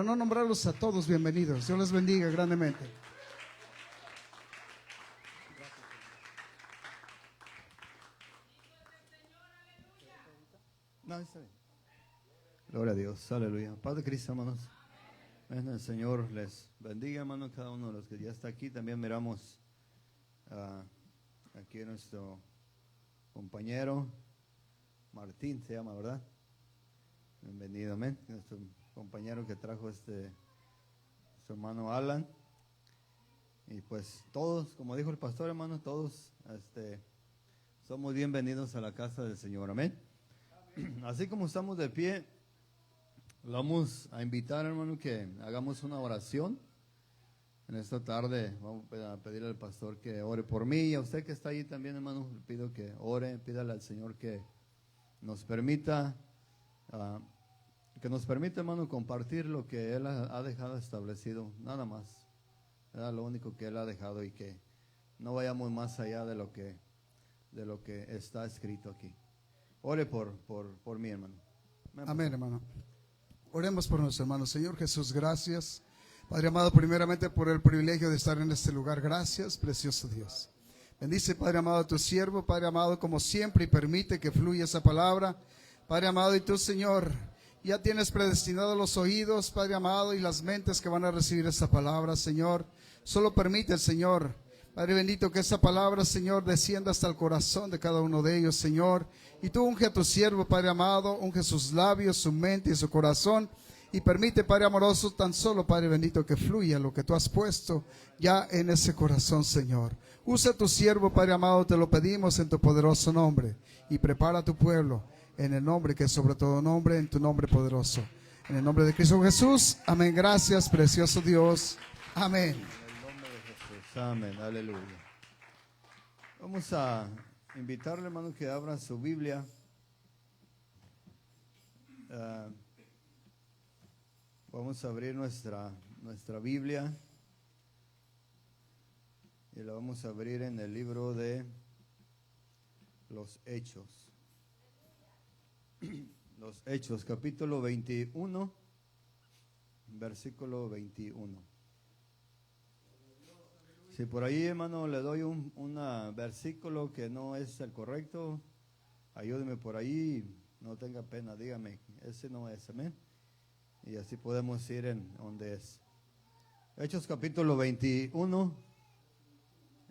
Para no nombrarlos a todos, bienvenidos. Dios les bendiga grandemente. No, está bien. Gloria a Dios, aleluya. Padre Cristo, hermanos. El Señor les bendiga, hermanos, cada uno de los que ya está aquí. También miramos aquí a nuestro compañero Martín, se llama, ¿verdad? Bienvenido, amén. Nuestro compañero que trajo su hermano Alan. Y pues todos, como dijo el pastor, hermano, todos somos bienvenidos a la casa del Señor, amén. Así como estamos de pie, vamos a invitar, hermano, que hagamos una oración. En esta tarde vamos a pedirle al pastor que ore por mí, y a usted que está ahí también, hermano, le pido que ore, pídale al Señor que nos permita, hermano, compartir lo que Él ha dejado establecido, nada más, ¿verdad? Lo único que Él ha dejado, y que no vayamos más allá de lo que está escrito aquí. Ore por mí, hermano. Amén, hermano. Oremos por nuestro hermano. Señor Jesús, gracias. Padre amado, primeramente por el privilegio de estar en este lugar. Gracias, precioso Dios. Bendice, Padre amado, a tu siervo, Padre amado, como siempre, y permite que fluya esa palabra. Padre amado, y tú, Señor, ya tienes predestinados los oídos, Padre amado, y las mentes que van a recibir esa palabra, Señor. Solo permite, Señor, Padre bendito, que esa palabra, Señor, descienda hasta el corazón de cada uno de ellos, Señor. Y tú unge a tu siervo, Padre amado, unge sus labios, su mente y su corazón. Y permite, Padre amoroso, tan solo, Padre bendito, que fluya lo que tú has puesto ya en ese corazón, Señor. Usa a tu siervo, Padre amado, te lo pedimos en tu poderoso nombre. Y prepara a tu pueblo en el nombre que es sobre todo nombre, en tu nombre poderoso. En el nombre de Cristo Jesús. Amén. Gracias, precioso Dios. Amén. Amén, aleluya. Vamos a invitarle, hermano, que abra su Biblia. Vamos a abrir nuestra Biblia y la vamos a abrir en el libro de los Hechos. Los Hechos, capítulo 21, versículo 21. Si por ahí, hermano, le doy un versículo que no es el correcto, ayúdeme por ahí, no tenga pena, dígame, ese no es, amén. Y así podemos ir en donde es. Hechos capítulo 21,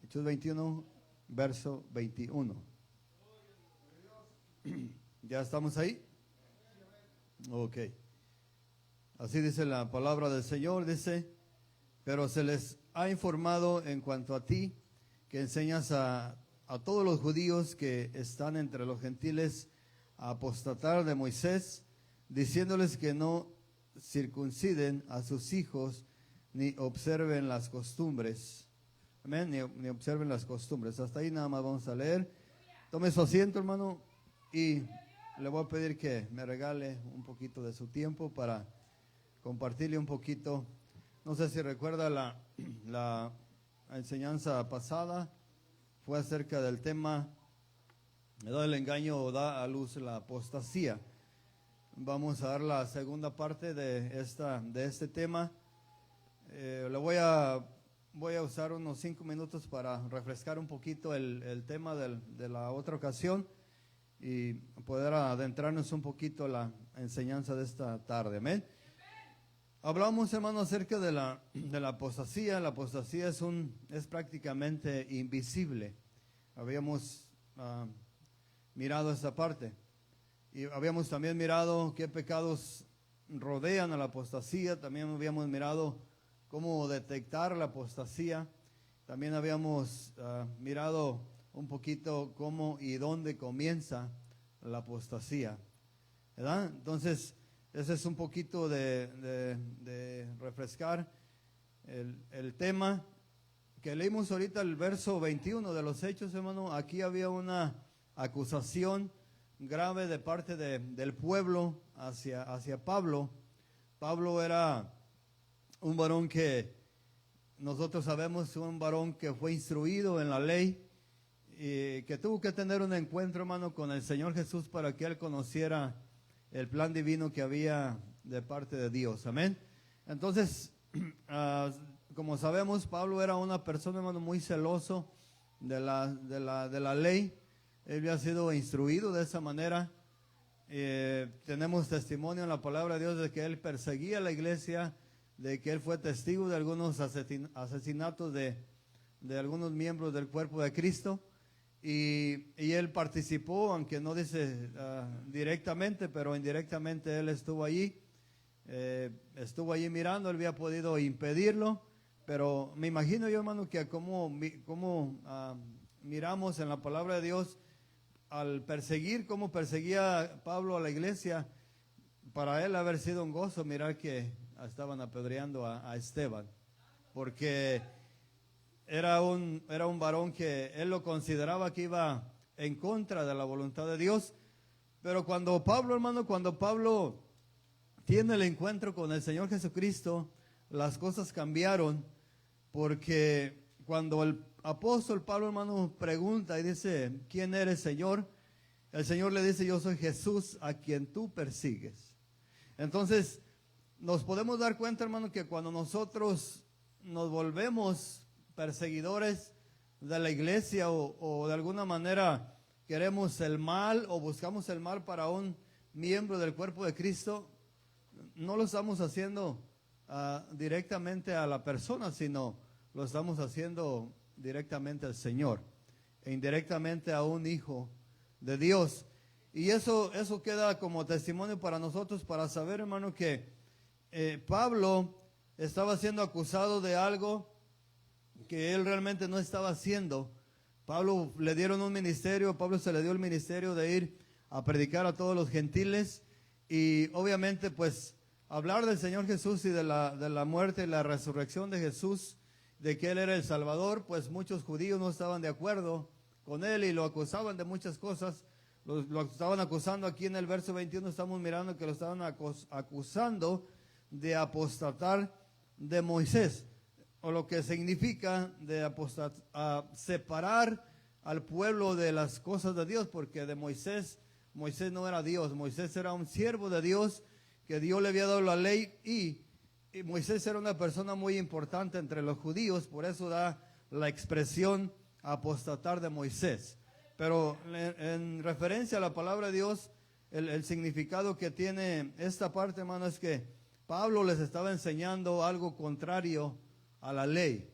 Hechos 21, verso 21. ¿Ya estamos ahí? Ok. Así dice la palabra del Señor, dice: pero se les ha informado en cuanto a ti, que enseñas a todos los judíos que están entre los gentiles a apostatar de Moisés, diciéndoles que no circunciden a sus hijos, ni observen las costumbres. Amén, ni observen las costumbres. Hasta ahí nada más vamos a leer. Tome su asiento, hermano, y le voy a pedir que me regale un poquito de su tiempo para compartirle un poquito. No sé si recuerda la enseñanza pasada, fue acerca del tema, ¿da el engaño o da a luz la apostasía? Vamos a dar la segunda parte de este tema. Voy a usar unos 5 minutos para refrescar un poquito el tema de la otra ocasión y poder adentrarnos un poquito en la enseñanza de esta tarde. Amén. Hablamos, hermano, acerca de la apostasía. La apostasía es prácticamente invisible. Habíamos mirado esta parte. Y habíamos también mirado qué pecados rodean a la apostasía. También habíamos mirado cómo detectar la apostasía. También habíamos mirado un poquito cómo y dónde comienza la apostasía, ¿verdad? Entonces, ese es un poquito de refrescar el tema que leímos ahorita, el verso 21 de los Hechos, hermano. Aquí había una acusación grave de parte del pueblo hacia Pablo. Pablo era un varón que nosotros sabemos, un varón que fue instruido en la ley y que tuvo que tener un encuentro, hermano, con el Señor Jesús para que él conociera el plan divino que había de parte de Dios. Amén. Entonces, como sabemos, Pablo era una persona, hermano, muy celoso de la ley. Él había sido instruido de esa manera. Tenemos testimonio en la palabra de Dios de que él perseguía a la iglesia, de que él fue testigo de algunos asesinatos de algunos miembros del cuerpo de Cristo. Y él participó, aunque no dice directamente, pero indirectamente él estuvo allí. Estuvo allí mirando, él había podido impedirlo, pero me imagino yo, hermano, que como miramos en la palabra de Dios, al perseguir, como perseguía Pablo a la iglesia, para él haber sido un gozo mirar que estaban apedreando a Esteban, porque era un varón que él lo consideraba que iba en contra de la voluntad de Dios. Pero cuando Pablo tiene el encuentro con el Señor Jesucristo, las cosas cambiaron, porque cuando el apóstol Pablo, hermano, pregunta y dice, ¿quién eres, Señor? El Señor le dice, yo soy Jesús a quien tú persigues. Entonces, nos podemos dar cuenta, hermano, que cuando nosotros nos volvemos perseguidores de la iglesia o de alguna manera queremos el mal o buscamos el mal para un miembro del cuerpo de Cristo, no lo estamos haciendo directamente a la persona, sino lo estamos haciendo directamente al Señor e indirectamente a un hijo de Dios. Y eso queda como testimonio para nosotros, para saber, hermano, que Pablo estaba siendo acusado de algo que él realmente no estaba haciendo. Pablo le dieron un ministerio, Pablo se le dio el ministerio de ir a predicar a todos los gentiles, y obviamente pues hablar del Señor Jesús y de la muerte y la resurrección de Jesús, de que Él era el Salvador, pues muchos judíos no estaban de acuerdo con Él y lo acusaban de muchas cosas. Lo estaban acusando aquí en el verso 21, estamos mirando que lo estaban acusando de apostatar de Moisés, o lo que significa de separar al pueblo de las cosas de Dios, porque de Moisés no era Dios, Moisés era un siervo de Dios, que Dios le había dado la ley, y Moisés era una persona muy importante entre los judíos, por eso da la expresión apostatar de Moisés. Pero en referencia a la palabra de Dios, el significado que tiene esta parte, hermano, es que Pablo les estaba enseñando algo contrario a la ley,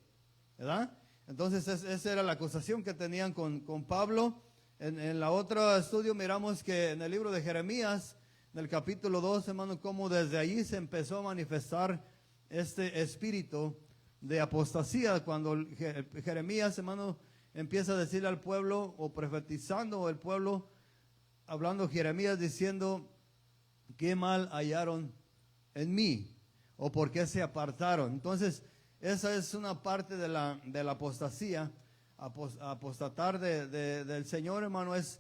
¿verdad? Entonces esa era la acusación que tenían con Pablo. En la otra estudio miramos que en el libro de Jeremías, en el capítulo 2, hermano, cómo desde allí se empezó a manifestar este espíritu de apostasía, cuando Jeremías, hermano, empieza a decirle al pueblo, o profetizando el pueblo, hablando Jeremías diciendo, ¿qué mal hallaron en mí? ¿O por qué se apartaron? Entonces, esa es una parte de la apostasía. Apostatar del Señor, hermano, es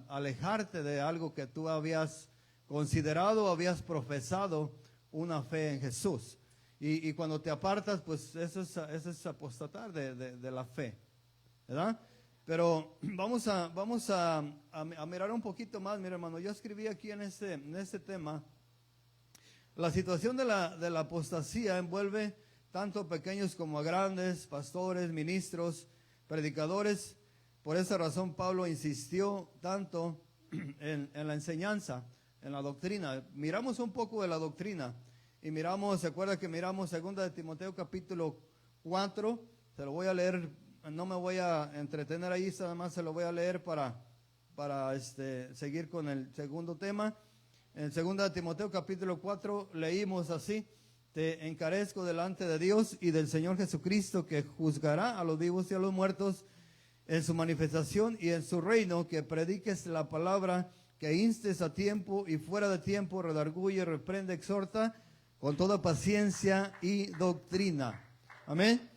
alejarte de algo que tú habías considerado, habías profesado una fe en Jesús. Y cuando te apartas, pues eso es apostatar de la fe, ¿verdad? Pero vamos a mirar un poquito más. Mira, hermano, yo escribí aquí en este tema, la situación de la apostasía envuelve tanto pequeños como a grandes, pastores, ministros, predicadores. Por esa razón Pablo insistió tanto en la enseñanza, en la doctrina. Miramos un poco de la doctrina y miramos, ¿se acuerda que miramos 2 de Timoteo capítulo 4? Se lo voy a leer, no me voy a entretener ahí, nada más se lo voy a leer para seguir con el segundo tema. En 2 de Timoteo capítulo 4 leímos así: te encarezco delante de Dios y del Señor Jesucristo, que juzgará a los vivos y a los muertos en su manifestación y en su reino, que prediques la palabra, que instes a tiempo y fuera de tiempo, redarguye, reprende, exhorta con toda paciencia y doctrina. Amén.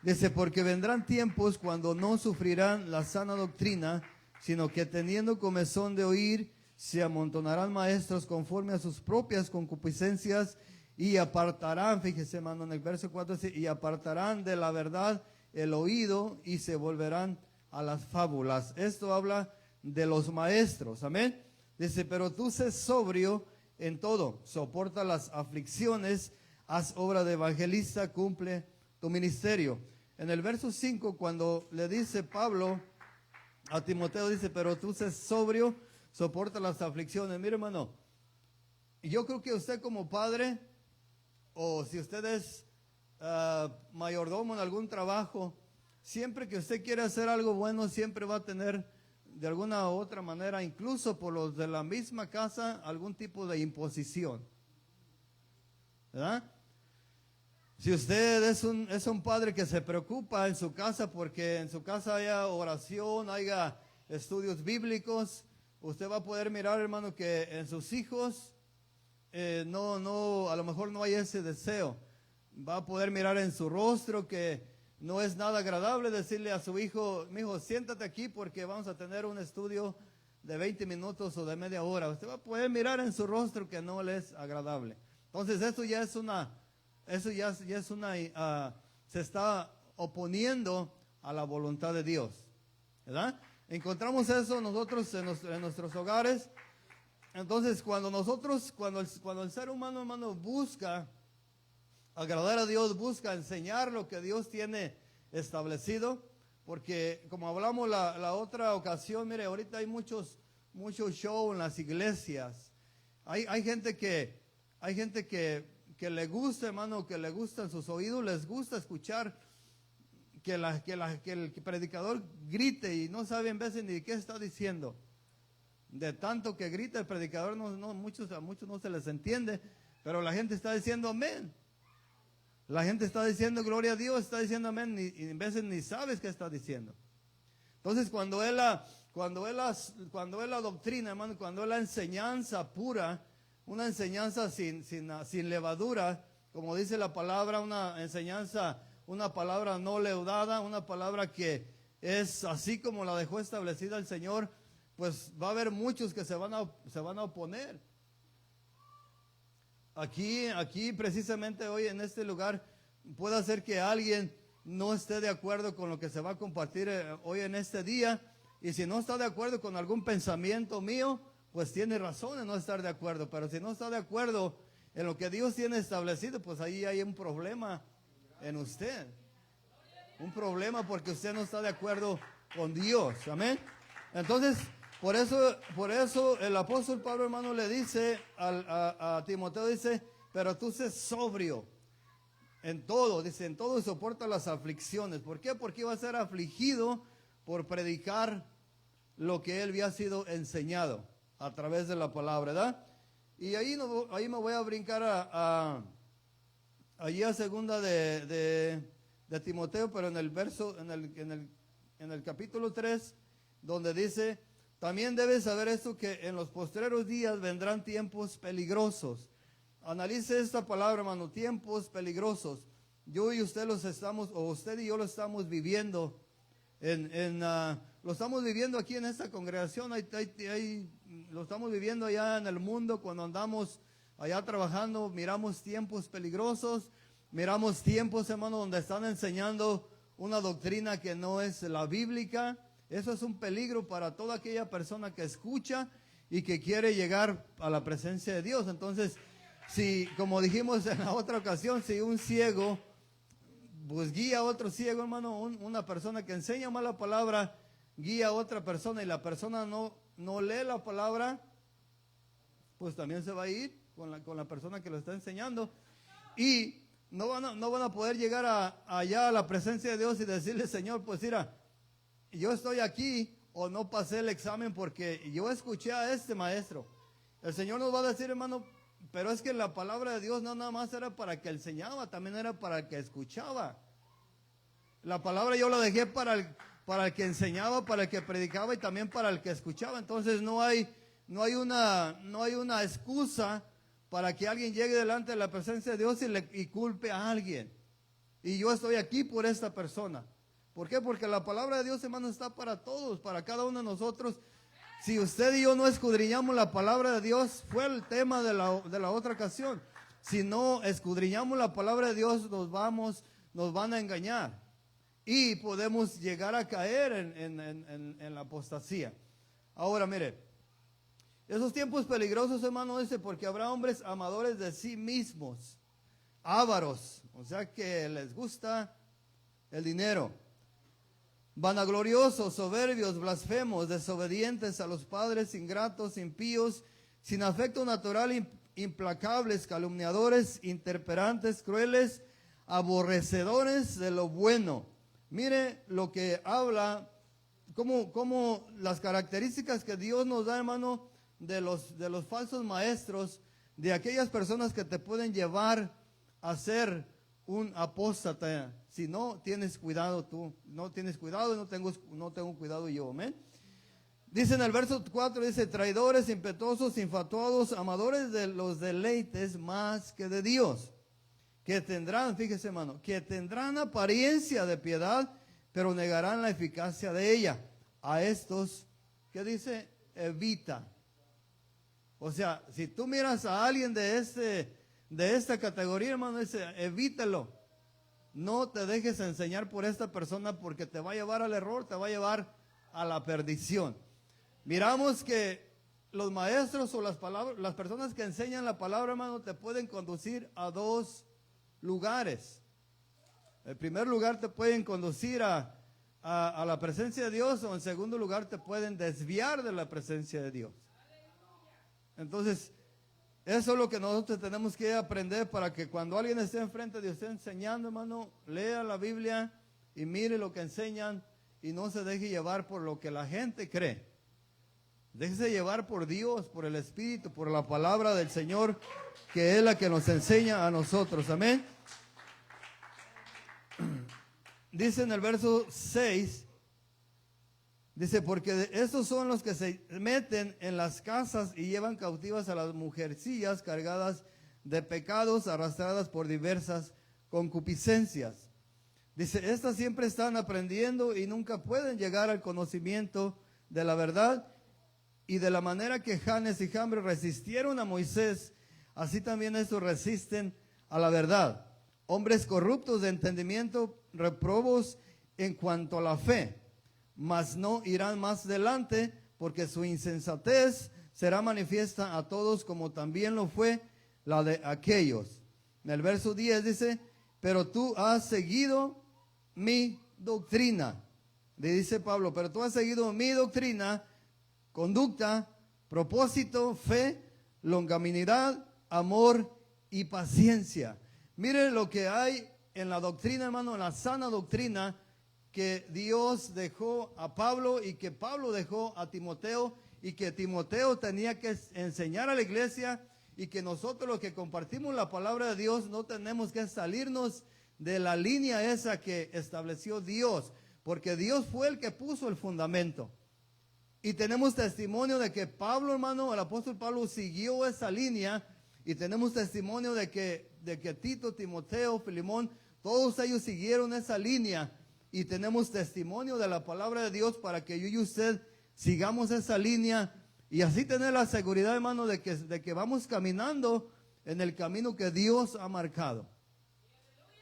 Dice, porque vendrán tiempos cuando no sufrirán la sana doctrina, sino que teniendo comezón de oír, se amontonarán maestros conforme a sus propias concupiscencias, y apartarán, fíjese, hermano, en el verso 4 dice, y apartarán de la verdad el oído y se volverán a las fábulas. Esto habla de los maestros, amén. Dice, pero tú sé sobrio en todo, soporta las aflicciones, haz obra de evangelista, cumple tu ministerio. En el verso 5, cuando le dice Pablo a Timoteo, dice, pero tú sé sobrio, soporta las aflicciones. Mire, hermano, yo creo que usted como padre, o si usted es mayordomo en algún trabajo, siempre que usted quiere hacer algo bueno, siempre va a tener de alguna u otra manera, incluso por los de la misma casa, algún tipo de imposición, ¿verdad? Si usted es un padre que se preocupa en su casa porque en su casa haya oración, haya estudios bíblicos, usted va a poder mirar, hermano, que en sus hijos a lo mejor no hay ese deseo. Va a poder mirar en su rostro que no es nada agradable decirle a su hijo, mi hijo, siéntate aquí porque vamos a tener un estudio de 20 minutos o de media hora. Usted va a poder mirar en su rostro que no le es agradable. Entonces se está oponiendo a la voluntad de Dios, ¿verdad? Encontramos eso nosotros en nuestros hogares. Entonces, cuando el ser humano, hermano, busca agradar a Dios, busca enseñar lo que Dios tiene establecido, porque como hablamos la otra ocasión, mire, ahorita hay muchos show en las iglesias. Hay gente que le gusta, hermano, que le gustan sus oídos, les gusta escuchar que el predicador grite y no sabe en veces ni qué está diciendo. De tanto que grita el predicador, a muchos no se les entiende, pero la gente está diciendo amén. La gente está diciendo gloria a Dios, está diciendo amén, y en veces ni sabes qué está diciendo. Entonces, cuando es la doctrina, hermano, cuando es la enseñanza pura, una enseñanza sin levadura, como dice la palabra, una enseñanza, una palabra no leudada, una palabra que es así como la dejó establecida el Señor, pues va a haber muchos que se van a oponer. Aquí precisamente hoy en este lugar puede ser que alguien no esté de acuerdo con lo que se va a compartir hoy en este día, y si no está de acuerdo con algún pensamiento mío, pues tiene razón en no estar de acuerdo, pero si no está de acuerdo en lo que Dios tiene establecido, pues ahí hay un problema en usted. Un problema porque usted no está de acuerdo con Dios, amén. Entonces, por eso el apóstol Pablo, hermano, le dice a Timoteo, dice, pero tú sé sobrio en todo, dice, en todo soporta las aflicciones. ¿Por qué? Porque iba a ser afligido por predicar lo que él había sido enseñado a través de la palabra, ¿verdad? Y ahí me voy a brincar allí a segunda de Timoteo, pero en el verso, en el capítulo 3, donde dice, también debes saber esto, que en los postreros días vendrán tiempos peligrosos. Analice esta palabra, hermano, tiempos peligrosos. Yo y usted usted y yo lo estamos viviendo lo estamos viviendo aquí en esta congregación, lo estamos viviendo allá en el mundo, cuando andamos allá trabajando, miramos tiempos peligrosos, miramos tiempos, hermano, donde están enseñando una doctrina que no es la bíblica. Eso es un peligro para toda aquella persona que escucha y que quiere llegar a la presencia de Dios. Entonces, si, como dijimos en la otra ocasión, si un ciego pues guía a otro ciego, hermano, una persona que enseña mala palabra guía a otra persona y la persona no lee la palabra, pues también se va a ir con la persona que lo está enseñando, y no van a poder llegar allá a la presencia de Dios y decirle, Señor, pues mira, yo estoy aquí, o no pasé el examen porque yo escuché a este maestro. El Señor nos va a decir, hermano, pero es que la palabra de Dios no nada más era para el que enseñaba, también era para el que escuchaba. La palabra yo la dejé para el que enseñaba, para el que predicaba y también para el que escuchaba. Entonces no hay una excusa para que alguien llegue delante de la presencia de Dios y culpe a alguien. Y yo estoy aquí por esta persona. ¿Por qué? Porque la palabra de Dios, hermano, está para todos, para cada uno de nosotros. Si usted y yo no escudriñamos la palabra de Dios, fue el tema de la otra ocasión. Si no escudriñamos la palabra de Dios, nos van a engañar. Y podemos llegar a caer en la apostasía. Ahora, mire, esos tiempos peligrosos, hermano, dice, porque habrá hombres amadores de sí mismos, ávaros, o sea que les gusta el dinero, vanagloriosos, soberbios, blasfemos, desobedientes a los padres, ingratos, impíos, sin afecto natural, implacables, calumniadores, interperantes, crueles, aborrecedores de lo bueno. Mire lo que habla, como las características que Dios nos da, hermano, de los falsos maestros, de aquellas personas que te pueden llevar a ser un apóstata. Si no tienes cuidado tú, no tienes cuidado y no tengo cuidado yo, amén. Dice en el verso 4, dice, traidores, impetuosos, infatuados, amadores de los deleites más que de Dios, que tendrán, fíjese hermano, que tendrán apariencia de piedad, pero negarán la eficacia de ella. A estos, ¿qué dice? Evita. O sea, si tú miras a alguien de esta categoría, hermano, dice, evítalo. No te dejes enseñar por esta persona porque te va a llevar al error, te va a llevar a la perdición. Miramos que los maestros o las personas que enseñan la palabra, hermano, te pueden conducir a dos lugares. En primer lugar, te pueden conducir a la presencia de Dios, o en segundo lugar, te pueden desviar de la presencia de Dios. Entonces, eso es lo que nosotros tenemos que aprender para que cuando alguien esté enfrente de usted enseñando, hermano, lea la Biblia y mire lo que enseñan y no se deje llevar por lo que la gente cree. Déjese llevar por Dios, por el Espíritu, por la palabra del Señor, que es la que nos enseña a nosotros. Amén. Dice en el verso 6, dice, porque estos son los que se meten en las casas y llevan cautivas a las mujercillas cargadas de pecados, arrastradas por diversas concupiscencias. Dice, estas siempre están aprendiendo y nunca pueden llegar al conocimiento de la verdad. Y de la manera que Janes y Jambres resistieron a Moisés, así también estos resisten a la verdad. Hombres corruptos de entendimiento, reprobos en cuanto a la fe, mas no irán más adelante, porque su insensatez será manifiesta a todos, como también lo fue la de aquellos. En el verso 10 dice, pero tú has seguido mi doctrina. Le dice Pablo, pero tú has seguido mi doctrina, conducta, propósito, fe, longanimidad, amor y paciencia. Miren lo que hay en la doctrina, hermano, en la sana doctrina que Dios dejó a Pablo y que Pablo dejó a Timoteo y que Timoteo tenía que enseñar a la iglesia, y que nosotros los que compartimos la palabra de Dios no tenemos que salirnos de la línea esa que estableció Dios, porque Dios fue el que puso el fundamento. Y tenemos testimonio de que Pablo, hermano, el apóstol Pablo siguió esa línea, y tenemos testimonio de que Tito, Timoteo, Filemón, todos ellos siguieron esa línea, y tenemos testimonio de la palabra de Dios para que yo y usted sigamos esa línea y así tener la seguridad, hermano, de que vamos caminando en el camino que Dios ha marcado.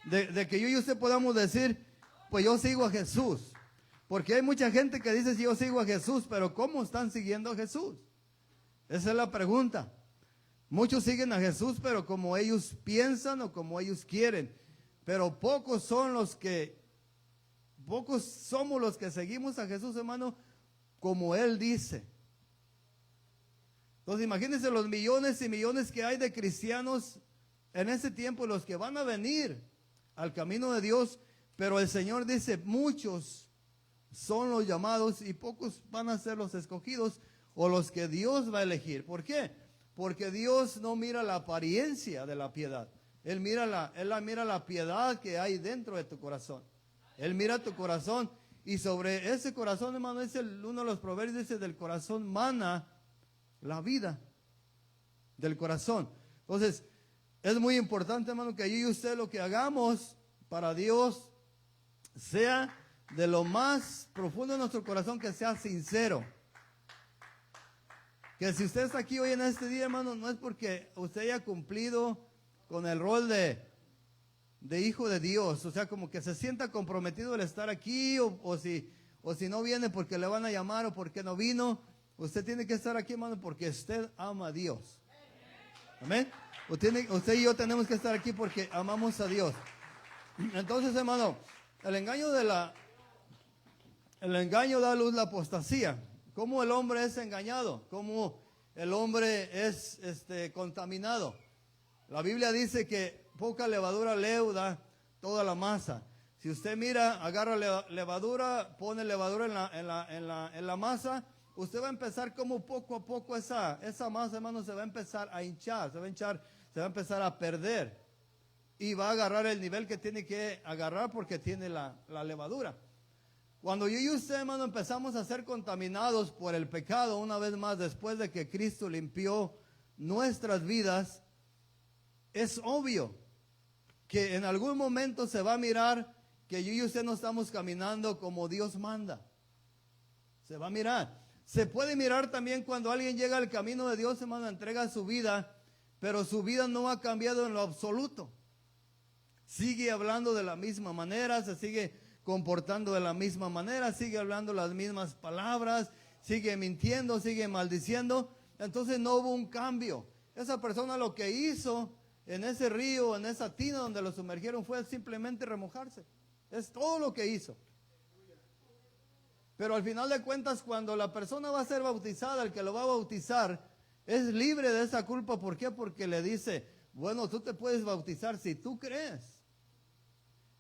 De que yo y usted podamos decir, pues yo sigo a Jesús. Porque hay mucha gente que dice, sí, yo sigo a Jesús, pero ¿cómo están siguiendo a Jesús? Esa es la pregunta. Muchos siguen a Jesús, pero como ellos piensan o como ellos quieren. Pero pocos somos los que seguimos a Jesús, hermano, como Él dice. Entonces imagínense los millones y millones que hay de cristianos en ese tiempo, los que van a venir al camino de Dios, pero el Señor dice, muchos son los llamados y pocos van a ser los escogidos o los que Dios va a elegir. ¿Por qué? Porque Dios no mira la apariencia de la piedad. Él mira la piedad que hay dentro de tu corazón. Él mira tu corazón, y sobre ese corazón, hermano, es uno de los proverbios, dice, del corazón mana la vida. Del corazón. Entonces, es muy importante, hermano, que yo y usted lo que hagamos para Dios sea de lo más profundo de nuestro corazón, que sea sincero. Que si usted está aquí hoy en este día, hermano, no es porque usted haya cumplido con el rol de hijo de Dios, o sea, como que se sienta comprometido el estar aquí, o si no viene porque le van a llamar o porque no vino. Usted tiene que estar aquí, hermano, porque usted ama a Dios. Amén. Usted y yo tenemos que estar aquí porque amamos a Dios. Entonces, hermano, el engaño da a luz la apostasía. ¿Cómo el hombre es engañado? ¿Cómo el hombre es contaminado? La Biblia dice que poca levadura leuda toda la masa. Si usted mira, agarra levadura, pone levadura en la masa, usted va a empezar como poco a poco esa masa, hermano, se va a empezar a hinchar, se va a empezar a perder. Y va a agarrar el nivel que tiene que agarrar porque tiene la levadura. Cuando yo y usted, hermano, empezamos a ser contaminados por el pecado, una vez más, después de que Cristo limpió nuestras vidas, es obvio que en algún momento se va a mirar que yo y usted no estamos caminando como Dios manda. Se va a mirar. Se puede mirar también cuando alguien llega al camino de Dios, hermano, entrega su vida, pero su vida no ha cambiado en lo absoluto. Sigue hablando de la misma manera, se sigue comportando de la misma manera, sigue hablando las mismas palabras, sigue mintiendo, sigue maldiciendo. Entonces no hubo un cambio. Esa persona lo que hizo en ese río, en esa tina donde lo sumergieron, fue simplemente remojarse. Es todo lo que hizo. Pero al final de cuentas, cuando la persona va a ser bautizada, el que lo va a bautizar es libre de esa culpa. ¿Por qué? Porque le dice, bueno, tú te puedes bautizar si tú crees.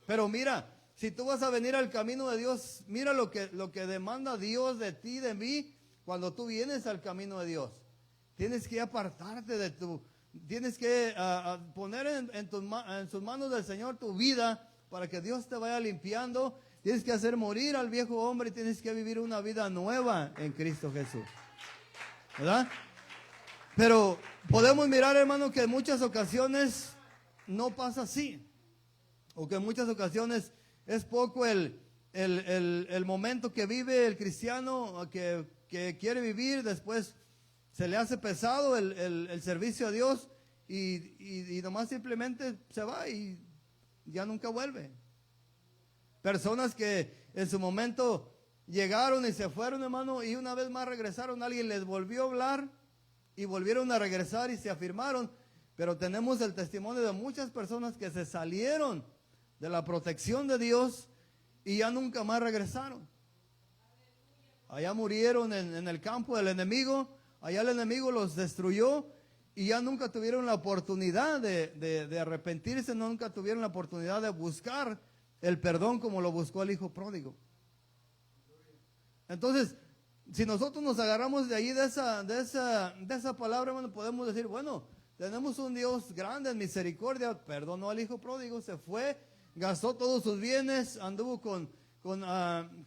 Pero mira, si tú vas a venir al camino de Dios, mira lo que demanda Dios de ti, de mí, cuando tú vienes al camino de Dios. Tienes que apartarte tienes que poner en sus manos del Señor tu vida para que Dios te vaya limpiando. Tienes que hacer morir al viejo hombre y tienes que vivir una vida nueva en Cristo Jesús. ¿Verdad? Pero podemos mirar, hermano, que en muchas ocasiones no pasa así. O que en muchas ocasiones es poco el momento que vive el cristiano que quiere vivir. Después se le hace pesado el servicio a Dios y nomás simplemente se va y ya nunca vuelve. Personas que en su momento llegaron y se fueron, hermano, y una vez más regresaron, alguien les volvió a hablar y volvieron a regresar y se afirmaron. Pero tenemos el testimonio de muchas personas que se salieron de la protección de Dios y ya nunca más regresaron. Allá murieron en el campo del enemigo, allá el enemigo los destruyó y ya nunca tuvieron la oportunidad de arrepentirse, nunca tuvieron la oportunidad de buscar el perdón como lo buscó el hijo pródigo. Entonces, si nosotros nos agarramos de ahí de esa palabra, hermano, podemos decir, bueno, tenemos un Dios grande en misericordia, perdonó al hijo pródigo, se fue, gastó todos sus bienes, anduvo con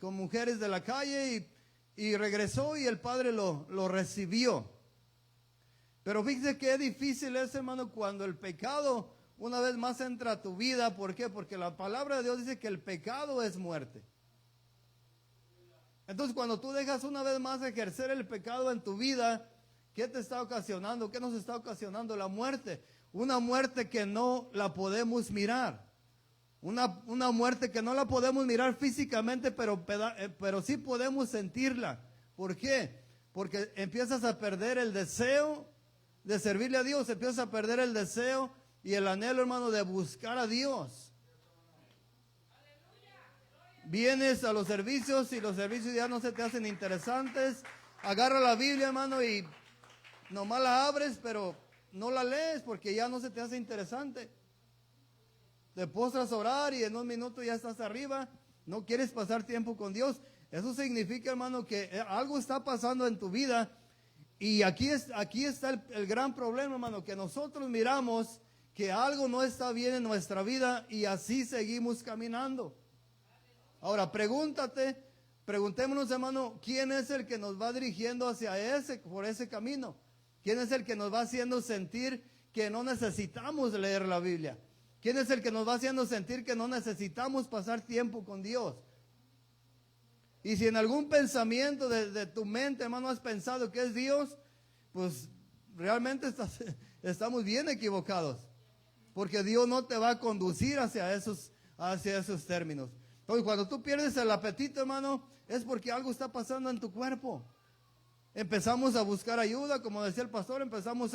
mujeres de la calle y regresó y el Padre lo recibió. Pero fíjese qué difícil es, hermano, cuando el pecado una vez más entra a tu vida. ¿Por qué? Porque la palabra de Dios dice que el pecado es muerte. Entonces, cuando tú dejas una vez más ejercer el pecado en tu vida, ¿qué te está ocasionando? ¿Qué nos está ocasionando? La muerte. Una muerte que no la podemos mirar. Una muerte que no la podemos mirar físicamente, pero sí podemos sentirla. ¿Por qué? Porque empiezas a perder el deseo de servirle a Dios, empiezas a perder el deseo y el anhelo, hermano, de buscar a Dios. Vienes a los servicios y los servicios ya no se te hacen interesantes. Agarra la Biblia, hermano, y nomás la abres, pero no la lees porque ya no se te hace interesante. Te postras a orar y en un minuto ya estás arriba. No quieres pasar tiempo con Dios. Eso significa, hermano, que algo está pasando en tu vida. Y aquí está el gran problema, hermano, que nosotros miramos que algo no está bien en nuestra vida y así seguimos caminando. Ahora, preguntémonos, hermano, ¿quién es el que nos va dirigiendo por ese camino? ¿Quién es el que nos va haciendo sentir que no necesitamos leer la Biblia? ¿Quién es el que nos va haciendo sentir que no necesitamos pasar tiempo con Dios? Y si en algún pensamiento de tu mente, hermano, has pensado que es Dios, pues realmente estamos bien equivocados. Porque Dios no te va a conducir hacia esos términos. Entonces, cuando tú pierdes el apetito, hermano, es porque algo está pasando en tu cuerpo. Empezamos a buscar ayuda, como decía el pastor, empezamos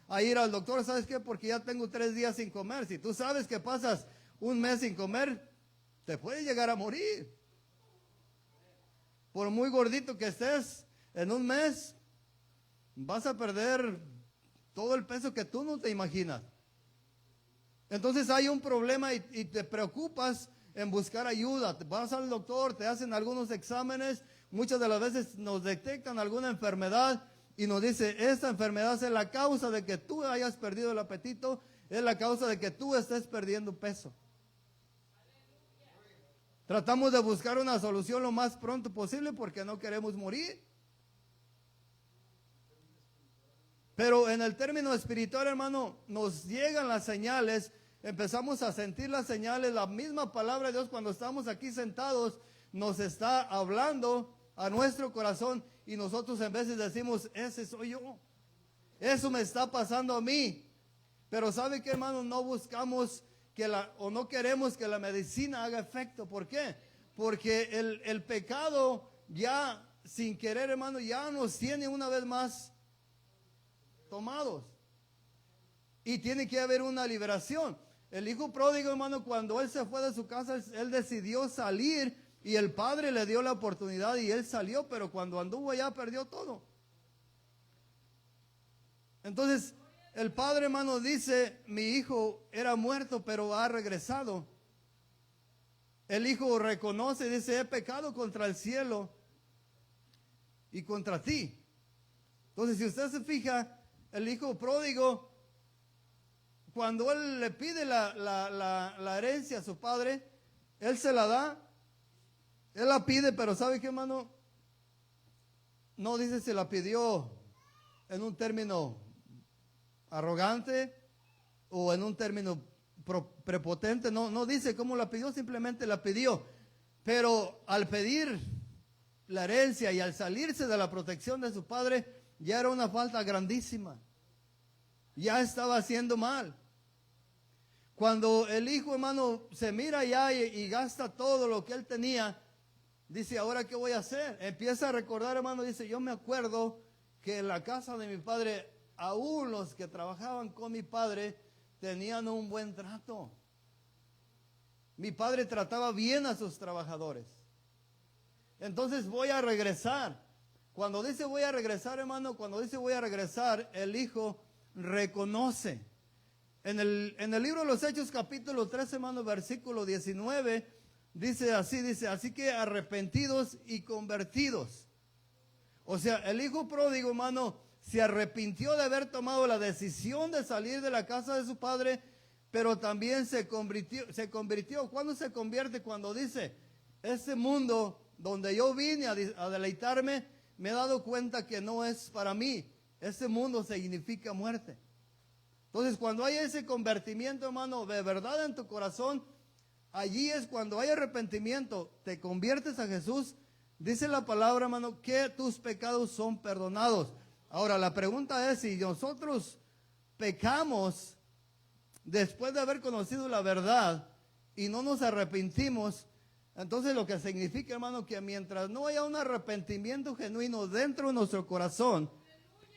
a ir al doctor, ¿sabes qué? Porque ya tengo 3 días sin comer. Si tú sabes que pasas un mes sin comer, te puedes llegar a morir. Por muy gordito que estés, en un mes vas a perder todo el peso que tú no te imaginas. Entonces hay un problema y te preocupas en buscar ayuda. Vas al doctor, te hacen algunos exámenes, muchas de las veces nos detectan alguna enfermedad y nos dice, esta enfermedad es la causa de que tú hayas perdido el apetito, es la causa de que tú estés perdiendo peso. Tratamos de buscar una solución lo más pronto posible porque no queremos morir. Pero en el término espiritual, hermano, nos llegan las señales, empezamos a sentir las señales, la misma palabra de Dios cuando estamos aquí sentados nos está hablando a nuestro corazón y nosotros en veces decimos, ese soy yo, eso me está pasando a mí. Pero ¿sabe qué, hermano? No buscamos o no queremos que la medicina haga efecto. ¿Por qué? Porque el pecado ya sin querer, hermano, ya nos tiene una vez más tomados. Y tiene que haber una liberación. El hijo pródigo, hermano, cuando él se fue de su casa, él decidió salir y el padre le dio la oportunidad y él salió, pero cuando anduvo allá perdió todo. Entonces, el padre, hermano, dice, mi hijo era muerto, pero ha regresado. El hijo reconoce y dice, he pecado contra el cielo y contra ti. Entonces, si usted se fija, el hijo pródigo, cuando él le pide la herencia a su padre, él se la da, él la pide, pero ¿sabe qué, hermano? No dice si la pidió en un término arrogante o en un término prepotente, no dice cómo la pidió, simplemente la pidió. Pero al pedir la herencia y al salirse de la protección de su padre, ya era una falta grandísima. Ya estaba haciendo mal. Cuando el hijo, hermano, se mira ya y gasta todo lo que él tenía, dice, ¿ahora qué voy a hacer? Empieza a recordar, hermano, dice, yo me acuerdo que en la casa de mi padre, aún los que trabajaban con mi padre tenían un buen trato. Mi padre trataba bien a sus trabajadores. Entonces voy a regresar. Cuando dice voy a regresar, hermano, cuando dice voy a regresar, el hijo reconoce. En el libro de los Hechos, capítulo 13, hermano, versículo 19, dice, así que arrepentidos y convertidos. O sea, el hijo pródigo, hermano, se arrepintió de haber tomado la decisión de salir de la casa de su padre, pero también se convirtió. ¿Cuándo se convierte? Cuando dice, ese mundo donde yo vine a deleitarme, me he dado cuenta que no es para mí. Ese mundo significa muerte. Entonces, cuando hay ese convertimiento, hermano, de verdad en tu corazón, allí es cuando hay arrepentimiento, te conviertes a Jesús, dice la palabra, hermano, que tus pecados son perdonados. Ahora, la pregunta es, si nosotros pecamos después de haber conocido la verdad y no nos arrepentimos, entonces lo que significa, hermano, que mientras no haya un arrepentimiento genuino dentro de nuestro corazón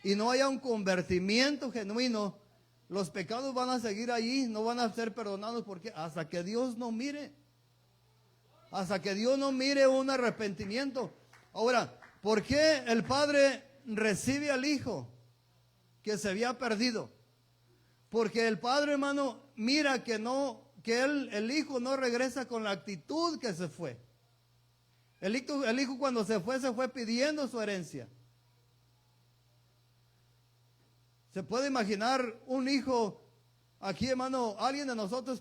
y no haya un convertimiento genuino, los pecados van a seguir allí, no van a ser perdonados, porque hasta que Dios no mire, hasta que Dios no mire un arrepentimiento. Ahora, ¿por qué el padre recibe al hijo que se había perdido? Porque el padre, hermano, mira que el hijo no regresa con la actitud que se fue. El hijo cuando se fue pidiendo su herencia. ¿Se puede imaginar un hijo aquí, hermano, alguien de nosotros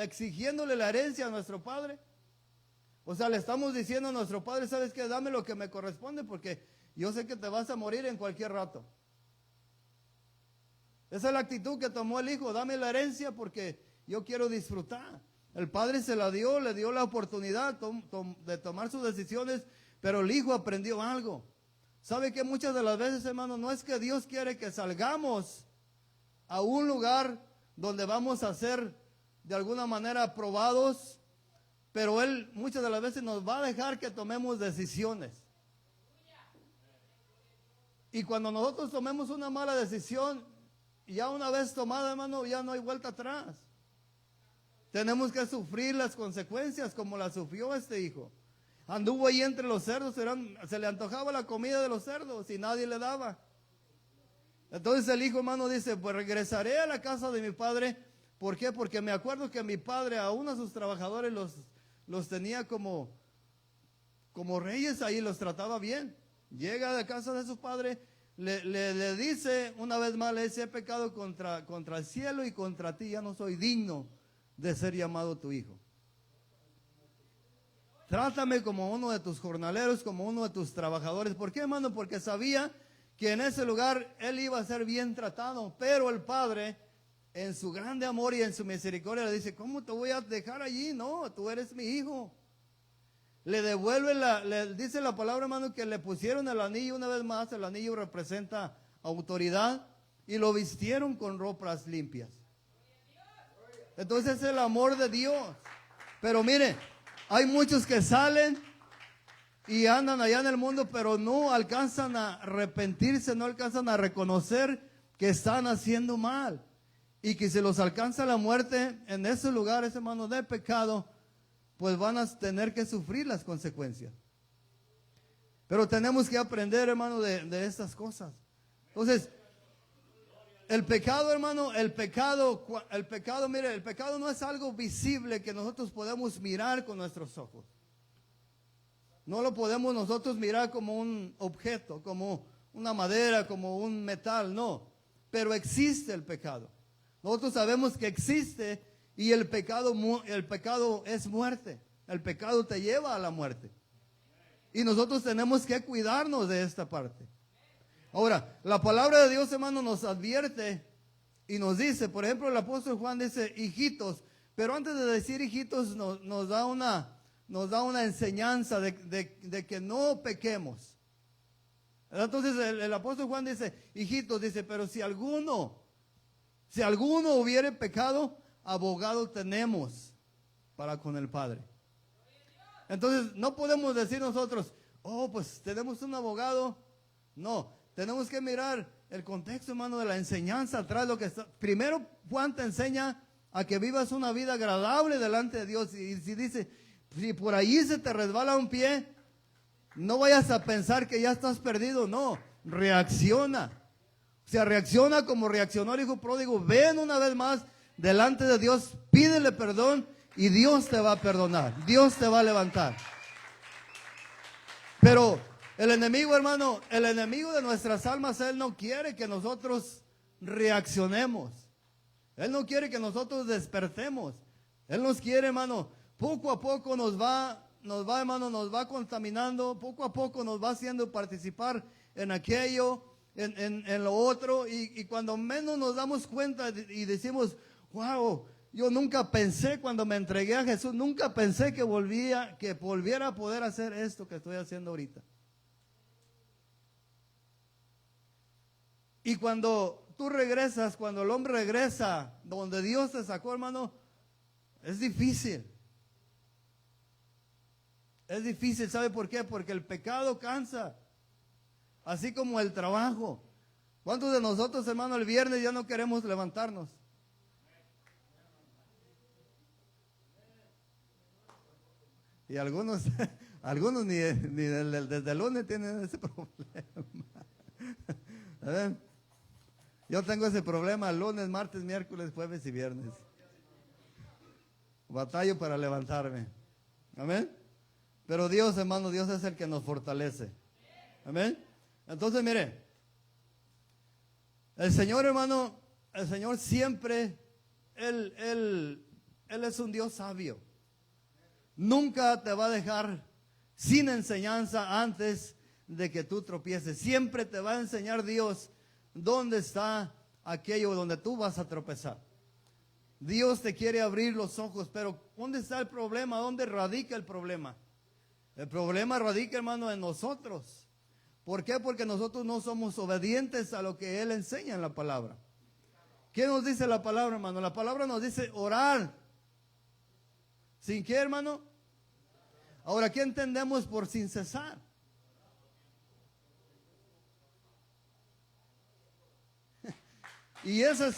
exigiéndole la herencia a nuestro padre? O sea, le estamos diciendo a nuestro padre, ¿sabes qué? Dame lo que me corresponde porque yo sé que te vas a morir en cualquier rato. Esa es la actitud que tomó el hijo, dame la herencia porque yo quiero disfrutar. El padre se la dio, le dio la oportunidad de tomar sus decisiones, pero el hijo aprendió algo. ¿Sabe que muchas de las veces, hermano, no es que Dios quiere que salgamos a un lugar donde vamos a ser de alguna manera aprobados, pero Él muchas de las veces nos va a dejar que tomemos decisiones? Y cuando nosotros tomemos una mala decisión, ya una vez tomada, hermano, ya no hay vuelta atrás. Tenemos que sufrir las consecuencias como las sufrió este hijo. Anduvo ahí entre los cerdos, se le antojaba la comida de los cerdos y nadie le daba. Entonces el hijo, hermano, dice, pues regresaré a la casa de mi padre. ¿Por qué? Porque me acuerdo que mi padre aún a sus trabajadores los tenía como reyes ahí, los trataba bien. Llega a la casa de su padre, le dice una vez más, le dice, he pecado contra el cielo y contra ti, ya no soy digno de ser llamado tu hijo. Trátame como uno de tus jornaleros, como uno de tus trabajadores. ¿Por qué, hermano? Porque sabía que en ese lugar él iba a ser bien tratado, pero el padre, en su grande amor y en su misericordia, le dice, ¿cómo te voy a dejar allí? No, tú eres mi hijo. Le devuelve, le dice la palabra, hermano, que le pusieron el anillo una vez más. El anillo representa autoridad y lo vistieron con ropas limpias. Entonces es el amor de Dios. Pero mire, hay muchos que salen y andan allá en el mundo, pero no alcanzan a arrepentirse, no alcanzan a reconocer que están haciendo mal. Y que si los alcanza la muerte en esos lugares, hermano, de pecado, pues van a tener que sufrir las consecuencias. Pero tenemos que aprender, hermano, de estas cosas. Entonces, el pecado, hermano, el pecado, mire, el pecado no es algo visible que nosotros podemos mirar con nuestros ojos. No lo podemos nosotros mirar como un objeto, como una madera, como un metal, no. Pero existe el pecado. Nosotros sabemos que existe y el pecado es muerte. El pecado te lleva a la muerte. Y nosotros tenemos que cuidarnos de esta parte. Ahora, la palabra de Dios, hermano, nos advierte y nos dice, por ejemplo, el apóstol Juan dice, hijitos, pero antes de decir hijitos nos da una enseñanza de que no pequemos. Entonces el apóstol Juan dice, hijitos, dice, pero si alguno hubiere pecado, abogado tenemos para con el Padre. Entonces no podemos decir nosotros, oh, pues tenemos un abogado. No, tenemos que mirar el contexto, hermano, de la enseñanza atrás. Primero Juan te enseña a que vivas una vida agradable delante de Dios. Y si dice, si por ahí se te resbala un pie, no vayas a pensar que ya estás perdido. No, reacciona. O sea, reacciona como reaccionó el hijo pródigo. Ven una vez más delante de Dios, pídele perdón y Dios te va a perdonar. Dios te va a levantar. Pero el enemigo, hermano, el enemigo de nuestras almas, él no quiere que nosotros reaccionemos. Él no quiere que nosotros despertemos. Él nos quiere, hermano, poco a poco nos va, hermano, nos va contaminando, poco a poco nos va haciendo participar en aquello, en lo otro, y cuando menos nos damos cuenta y decimos, wow, yo nunca pensé cuando me entregué a Jesús, nunca pensé que volviera a poder hacer esto que estoy haciendo ahorita. Y cuando tú regresas, cuando el hombre regresa donde Dios te sacó, hermano, es difícil. Es difícil, ¿sabe por qué? Porque el pecado cansa, así como el trabajo. ¿Cuántos de nosotros, hermano, el viernes ya no queremos levantarnos? Y algunos ni desde el lunes tienen ese problema. A ver, yo tengo ese problema lunes, martes, miércoles, jueves y viernes. Batallo para levantarme. Amén. Pero Dios, hermano, Dios es el que nos fortalece. Amén. Entonces, mire, el Señor, hermano, el Señor siempre, Él es un Dios sabio. Nunca te va a dejar sin enseñanza antes de que tú tropieces. Siempre te va a enseñar Dios dónde está aquello donde tú vas a tropezar. Dios te quiere abrir los ojos, pero ¿dónde está el problema? ¿Dónde radica el problema? El problema radica, hermano, en nosotros. ¿Por qué? Porque nosotros no somos obedientes a lo que Él enseña en la palabra. ¿Qué nos dice la palabra, hermano? La palabra nos dice orar. ¿Sin qué, hermano? Ahora, ¿qué entendemos por sin cesar? Y esa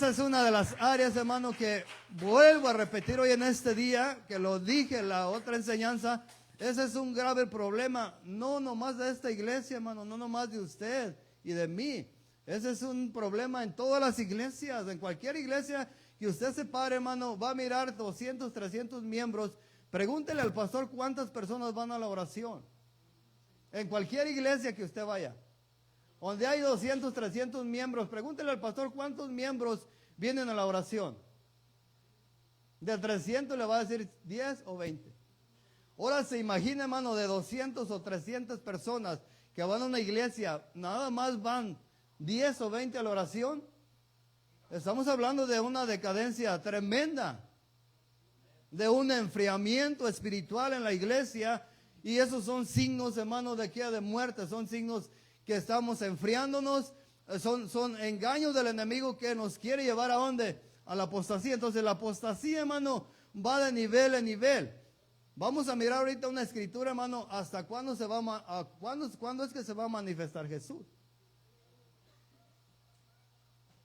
es una de las áreas, hermano, que vuelvo a repetir hoy en este día, que lo dije en la otra enseñanza. Ese es un grave problema, no nomás de esta iglesia, hermano, no nomás de usted y de mí. Ese es un problema en todas las iglesias, en cualquier iglesia que usted se pare, hermano, va a mirar 200, 300 miembros. Pregúntele al pastor cuántas personas van a la oración. En cualquier iglesia que usted vaya, donde hay 200, 300 miembros, pregúntele al pastor cuántos miembros vienen a la oración. De 300 le va a decir 10 o 20. Ahora se imagina, hermano, de 200 o 300 personas que van a una iglesia, nada más van 10 o 20 a la oración. Estamos hablando de una decadencia tremenda, de un enfriamiento espiritual en la iglesia. Y esos son signos, hermano, de que de muerte, son signos que estamos enfriándonos, son engaños del enemigo que nos quiere llevar a ¿dónde? A la apostasía. Entonces la apostasía, hermano, va de nivel en nivel. Vamos a mirar ahorita una escritura, hermano, hasta cuándo cuándo es que se va a manifestar Jesús.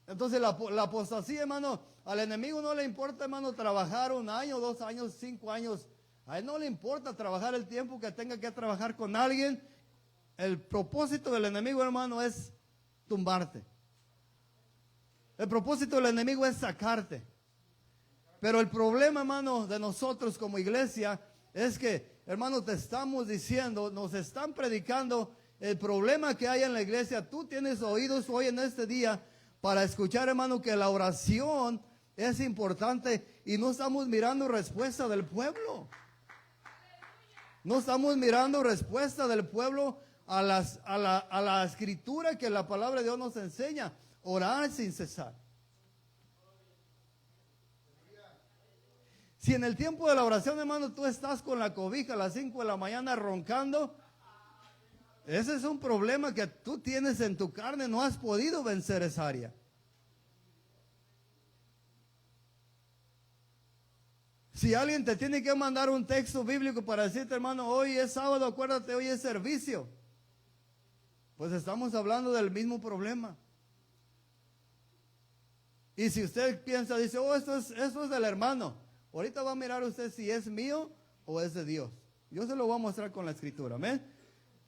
Entonces la apostasía, hermano, al enemigo no le importa, hermano, trabajar 1 año, 2 años, 5 años. A él no le importa trabajar el tiempo que tenga que trabajar con alguien. El propósito del enemigo, hermano, es tumbarte. El propósito del enemigo es sacarte. Pero el problema, hermano, de nosotros como iglesia es que, hermano, te estamos diciendo, nos están predicando el problema que hay en la iglesia. Tú tienes oídos hoy en este día para escuchar, hermano, que la oración es importante y no estamos mirando respuesta del pueblo. No estamos mirando respuesta del pueblo a la escritura que la palabra de Dios nos enseña. Orar sin cesar. Si en el tiempo de la oración, hermano, tú estás con la cobija a las 5 de la mañana roncando, ese es un problema que tú tienes en tu carne. No has podido vencer esa área. Si alguien te tiene que mandar un texto bíblico para decirte, hermano, hoy es sábado, acuérdate, hoy es servicio, pues estamos hablando del mismo problema. Y si usted piensa, dice, oh, esto es del hermano, ahorita va a mirar usted si es mío o es de Dios. Yo se lo voy a mostrar con la escritura, amén.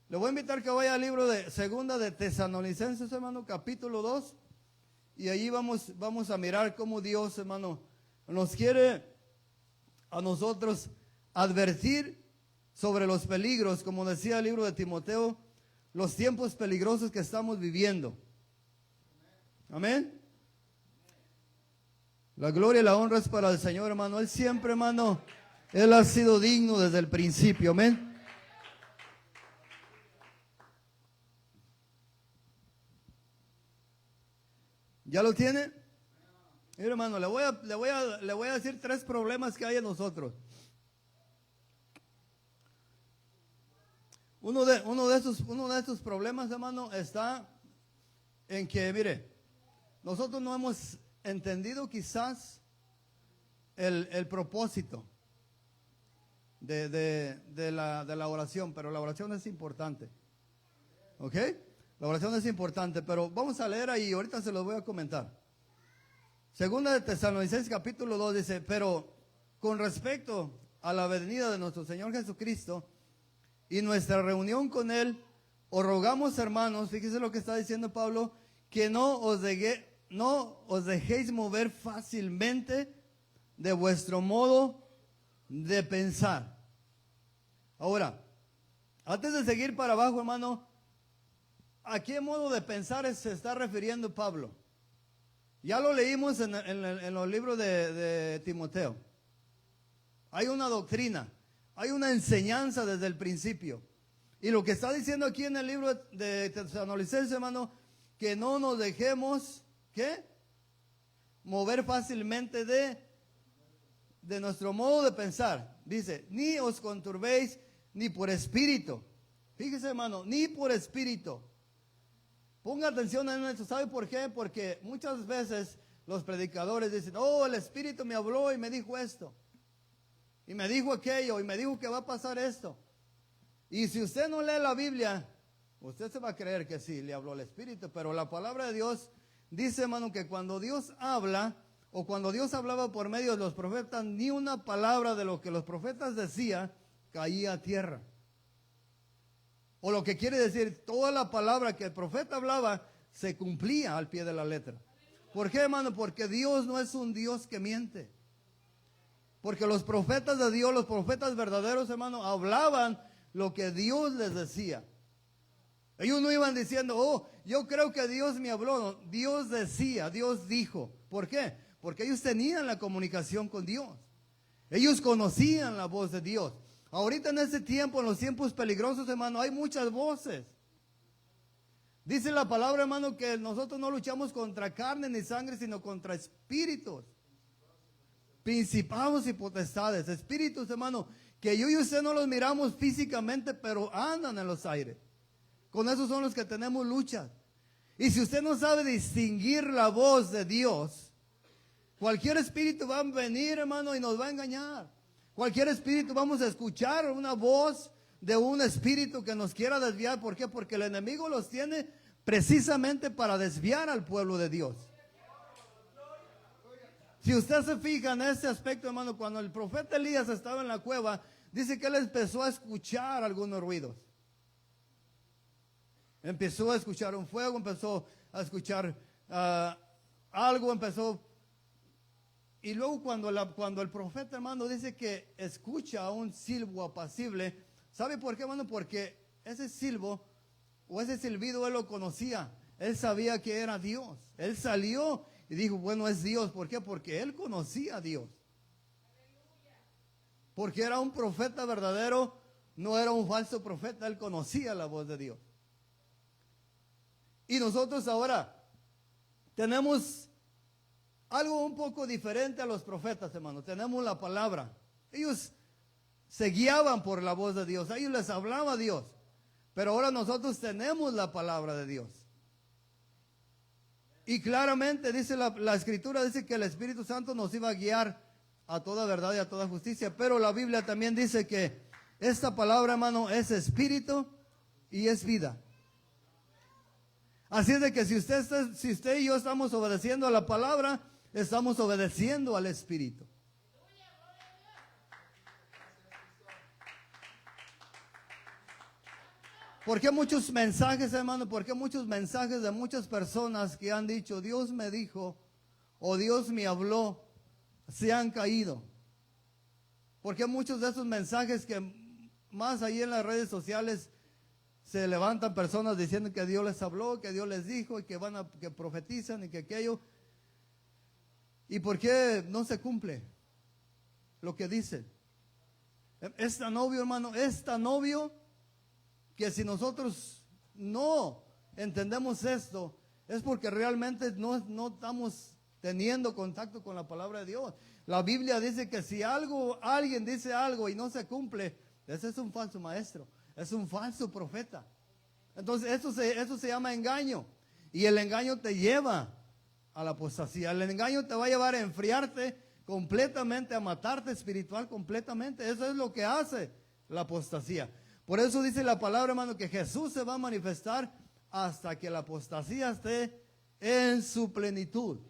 Le voy a invitar que vaya al libro de Segunda de Tesalonicenses, hermano, capítulo 2, y allí vamos a mirar cómo Dios, hermano, nos quiere a nosotros advertir sobre los peligros, como decía el libro de Timoteo, los tiempos peligrosos que estamos viviendo. Amén. La gloria y la honra es para el Señor, hermano. Él siempre, hermano, Él ha sido digno desde el principio. Amén. ¿Ya lo tiene? Mira, hermano, le voy a decir 3 problemas que hay en nosotros. Uno de estos problemas, hermano, está en que, mire, nosotros no hemos entendido quizás el propósito de la oración, pero la oración es importante. ¿Ok? La oración es importante, pero vamos a leer ahí, ahorita se los voy a comentar. Segunda de Tesalonicenses capítulo 2 dice, pero con respecto a la venida de nuestro Señor Jesucristo y nuestra reunión con Él, os rogamos, hermanos, fíjese lo que está diciendo Pablo, que no os dejéis mover fácilmente de vuestro modo de pensar. Ahora, antes de seguir para abajo, hermano, ¿a qué modo de pensar se está refiriendo Pablo? Ya lo leímos en los libros de Timoteo. Hay una doctrina, hay una enseñanza desde el principio. Y lo que está diciendo aquí en el libro de Tesalonicenses, hermano, que no nos dejemos, ¿qué? Mover fácilmente de nuestro modo de pensar. Dice, ni os conturbéis ni por espíritu. Fíjese, hermano, ni por espíritu. Ponga atención en esto. ¿Sabe por qué? Porque muchas veces los predicadores dicen, oh, el Espíritu me habló y me dijo esto, y me dijo aquello, y me dijo que va a pasar esto. Y si usted no lee la Biblia, usted se va a creer que sí, le habló el Espíritu, pero la palabra de Dios dice, hermano, que cuando Dios habla, o cuando Dios hablaba por medio de los profetas, ni una palabra de lo que los profetas decían caía a tierra. O lo que quiere decir, toda la palabra que el profeta hablaba se cumplía al pie de la letra. ¿Por qué, hermano? Porque Dios no es un Dios que miente. Porque los profetas de Dios, los profetas verdaderos, hermano, hablaban lo que Dios les decía. Ellos no iban diciendo, oh, yo creo que Dios me habló. No, Dios decía, Dios dijo. ¿Por qué? Porque ellos tenían la comunicación con Dios. Ellos conocían la voz de Dios. Ahorita en este tiempo, en los tiempos peligrosos, hermano, hay muchas voces. Dice la palabra, hermano, que nosotros no luchamos contra carne ni sangre, sino contra espíritus, principados y potestades. Espíritus, hermano, que yo y usted no los miramos físicamente, pero andan en los aires. Con esos son los que tenemos luchas. Y si usted no sabe distinguir la voz de Dios, cualquier espíritu va a venir, hermano, y nos va a engañar. Cualquier espíritu vamos a escuchar una voz de un espíritu que nos quiera desviar. ¿Por qué? Porque el enemigo los tiene precisamente para desviar al pueblo de Dios. Si usted se fija en este aspecto, hermano, cuando el profeta Elías estaba en la cueva, dice que él empezó a escuchar algunos ruidos. Empezó a escuchar un fuego, empezó a escuchar algo, empezó. Y luego cuando el profeta, hermano, dice que escucha un silbo apacible, ¿sabe por qué, hermano? Porque ese silbo o ese silbido él lo conocía. Él sabía que era Dios. Él salió y dijo, bueno, es Dios. ¿Por qué? Porque él conocía a Dios. Porque era un profeta verdadero, no era un falso profeta. Él conocía la voz de Dios. Y nosotros ahora tenemos algo un poco diferente a los profetas, hermano. Tenemos la palabra. Ellos se guiaban por la voz de Dios. A ellos les hablaba Dios. Pero ahora nosotros tenemos la palabra de Dios. Y claramente dice la Escritura, dice que el Espíritu Santo nos iba a guiar a toda verdad y a toda justicia. Pero la Biblia también dice que esta palabra, hermano, es espíritu y es vida. Así es de que si usted y yo estamos obedeciendo a la palabra, estamos obedeciendo al Espíritu. ¿Por qué muchos mensajes, hermano? ¿Por qué muchos mensajes de muchas personas que han dicho, Dios me dijo, o Dios me habló, se han caído? ¿Por qué muchos de esos mensajes que más ahí en las redes sociales se levantan personas diciendo que Dios les habló, que Dios les dijo, y que profetizan y que aquello? ¿Y por qué no se cumple lo que dicen? Es tan obvio, hermano, es tan obvio que si nosotros no entendemos esto, es porque realmente no estamos teniendo contacto con la palabra de Dios. La Biblia dice que si alguien dice algo y no se cumple, ese es un falso maestro, es un falso profeta. Entonces eso se llama engaño. Y el engaño te lleva a la apostasía. El engaño te va a llevar a enfriarte completamente, a matarte espiritual completamente. Eso es lo que hace la apostasía. Por eso dice la palabra, hermano, que Jesús se va a manifestar hasta que la apostasía esté en su plenitud.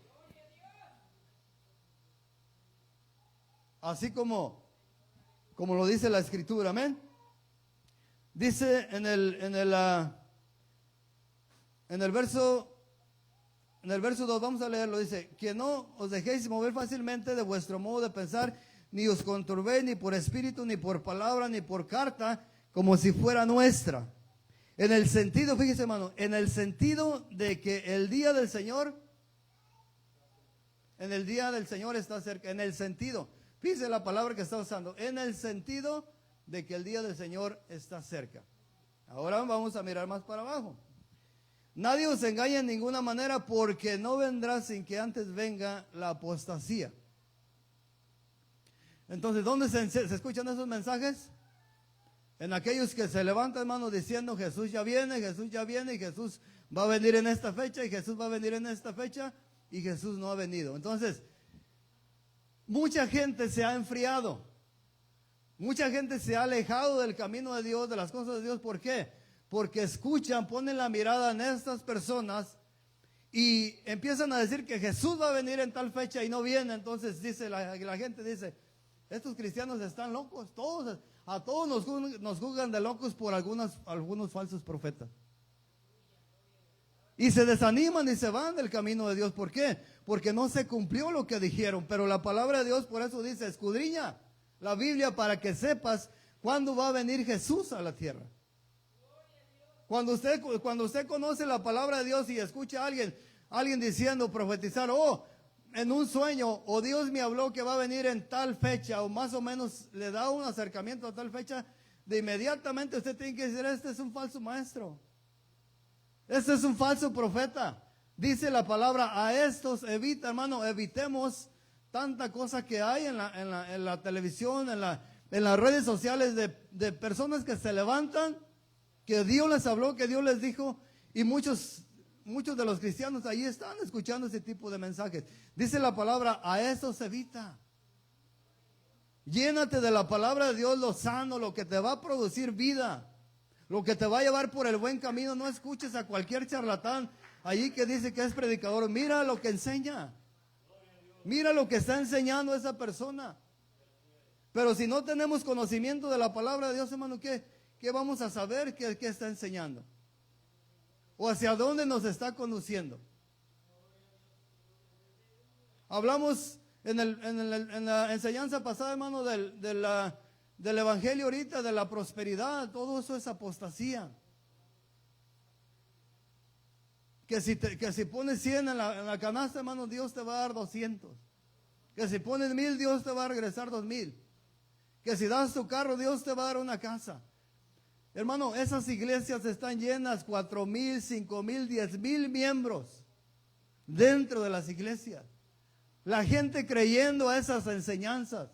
Así como lo dice la Escritura, amén. Dice en el verso 2, vamos a leerlo, dice, que no os dejéis mover fácilmente de vuestro modo de pensar, ni os conturbéis ni por espíritu, ni por palabra, ni por carta, como si fuera nuestra. En el sentido, fíjese, hermano, en el sentido de que el día del Señor está cerca. En el sentido, fíjese la palabra que está usando, en el sentido de que el día del Señor está cerca. Ahora vamos a mirar más para abajo. Nadie os engañe en ninguna manera, porque no vendrá sin que antes venga la apostasía. Entonces, ¿dónde se escuchan esos mensajes? En aquellos que se levantan, hermano, diciendo Jesús ya viene, y Jesús va a venir en esta fecha, y Jesús va a venir en esta fecha, y Jesús no ha venido. Entonces, mucha gente se ha enfriado. Mucha gente se ha alejado del camino de Dios, de las cosas de Dios. ¿Por qué? Porque escuchan, ponen la mirada en estas personas y empiezan a decir que Jesús va a venir en tal fecha y no viene. Entonces dice la gente dice, estos cristianos están locos, a todos nos juzgan de locos por algunos falsos profetas. Y se desaniman y se van del camino de Dios. ¿Por qué? Porque no se cumplió lo que dijeron. Pero la palabra de Dios por eso dice, escudriña la Biblia para que sepas cuándo va a venir Jesús a la tierra. Cuando usted conoce la palabra de Dios y escucha a alguien diciendo, profetizar, en un sueño, o Dios me habló que va a venir en tal fecha, o más o menos le da un acercamiento a tal fecha, de inmediatamente usted tiene que decir, este es un falso maestro. Este es un falso profeta. Dice la palabra, a estos evita, hermano, evitemos tanta cosa que hay en la televisión, en las redes sociales de personas que se levantan, que Dios les habló, que Dios les dijo, y muchos de los cristianos ahí están escuchando ese tipo de mensajes. Dice la palabra, a estos evita. Llénate de la palabra de Dios, lo sano, lo que te va a producir vida. Lo que te va a llevar por el buen camino. No escuches a cualquier charlatán allí que dice que es predicador. Mira lo que enseña. Mira lo que está enseñando esa persona. Pero si no tenemos conocimiento de la palabra de Dios, hermano, ¿qué vamos a saber qué está enseñando? ¿O hacia dónde nos está conduciendo? Hablamos en la enseñanza pasada, hermano, del evangelio ahorita, de la prosperidad. Todo eso es apostasía. Que si pones 100 en la canasta, hermano, Dios te va a dar 200. Que si pones 1000, Dios te va a regresar 2000. Que si das tu carro, Dios te va a dar una casa. Hermano, esas iglesias están llenas, 4000, 5000, 10000 miembros dentro de las iglesias. La gente creyendo a esas enseñanzas.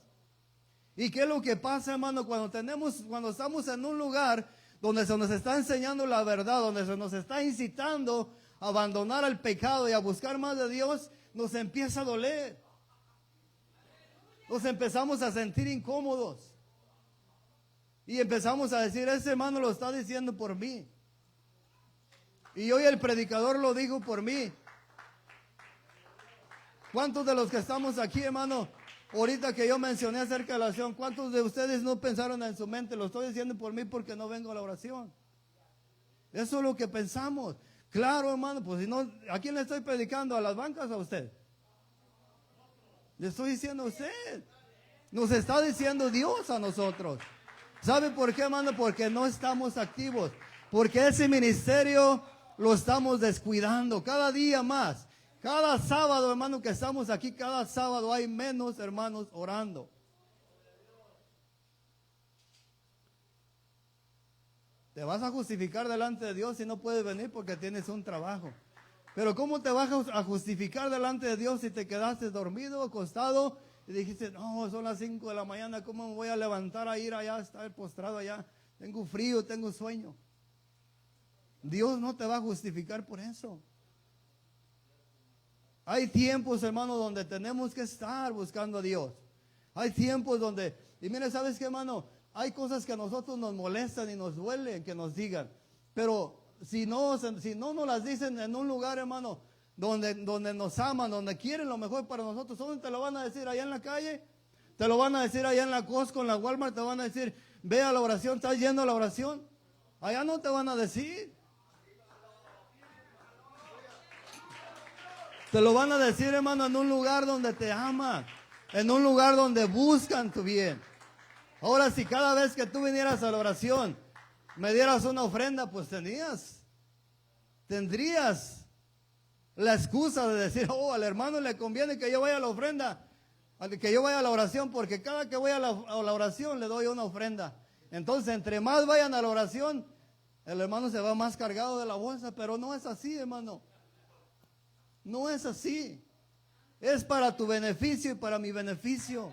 ¿Y qué es lo que pasa, hermano? Cuando estamos en un lugar donde se nos está enseñando la verdad, donde se nos está incitando a abandonar el pecado y a buscar más de Dios, nos empieza a doler. Nos empezamos a sentir incómodos. Y empezamos a decir, ese hermano lo está diciendo por mí. Y hoy el predicador lo dijo por mí. ¿Cuántos de los que estamos aquí, hermano, ahorita que yo mencioné acerca de la oración, cuántos de ustedes no pensaron en su mente, lo estoy diciendo por mí porque no vengo a la oración? Eso es lo que pensamos. Claro, hermano, pues si no, ¿a quién le estoy predicando? ¿A las bancas o a usted? Le estoy diciendo a usted. Nos está diciendo Dios a nosotros. ¿Sabe por qué, hermano? Porque no estamos activos. Porque ese ministerio lo estamos descuidando cada día más. Cada sábado, hermano, que estamos aquí, cada sábado hay menos hermanos orando. Te vas a justificar delante de Dios si no puedes venir porque tienes un trabajo. Pero ¿cómo te vas a justificar delante de Dios si te quedaste dormido, acostado y dijiste, no, son las 5 de la mañana, ¿cómo me voy a levantar a ir allá, a estar postrado allá? Tengo frío, tengo sueño. Dios no te va a justificar por eso. Hay tiempos, hermano, donde tenemos que estar buscando a Dios. Hay tiempos donde, y mire, ¿sabes qué, hermano? Hay cosas que a nosotros nos molestan y nos duelen que nos digan. Pero si no nos las dicen en un lugar, hermano, donde nos aman, donde quieren lo mejor para nosotros, ¿dónde te lo van a decir? ¿Allá en la calle? ¿Te lo van a decir allá en la Costco, en la Walmart? ¿Te van a decir, ve a la oración, estás yendo a la oración? Allá no te van a decir. Te lo van a decir, hermano, en un lugar donde te aman, en un lugar donde buscan tu bien. Ahora, si cada vez que tú vinieras a la oración me dieras una ofrenda, pues tendrías la excusa de decir, al hermano le conviene que yo vaya a la ofrenda, que yo vaya a la oración, porque cada que voy a la oración le doy una ofrenda. Entonces, entre más vayan a la oración, el hermano se va más cargado de la bolsa, pero no es así, hermano. No es así. Es para tu beneficio y para mi beneficio.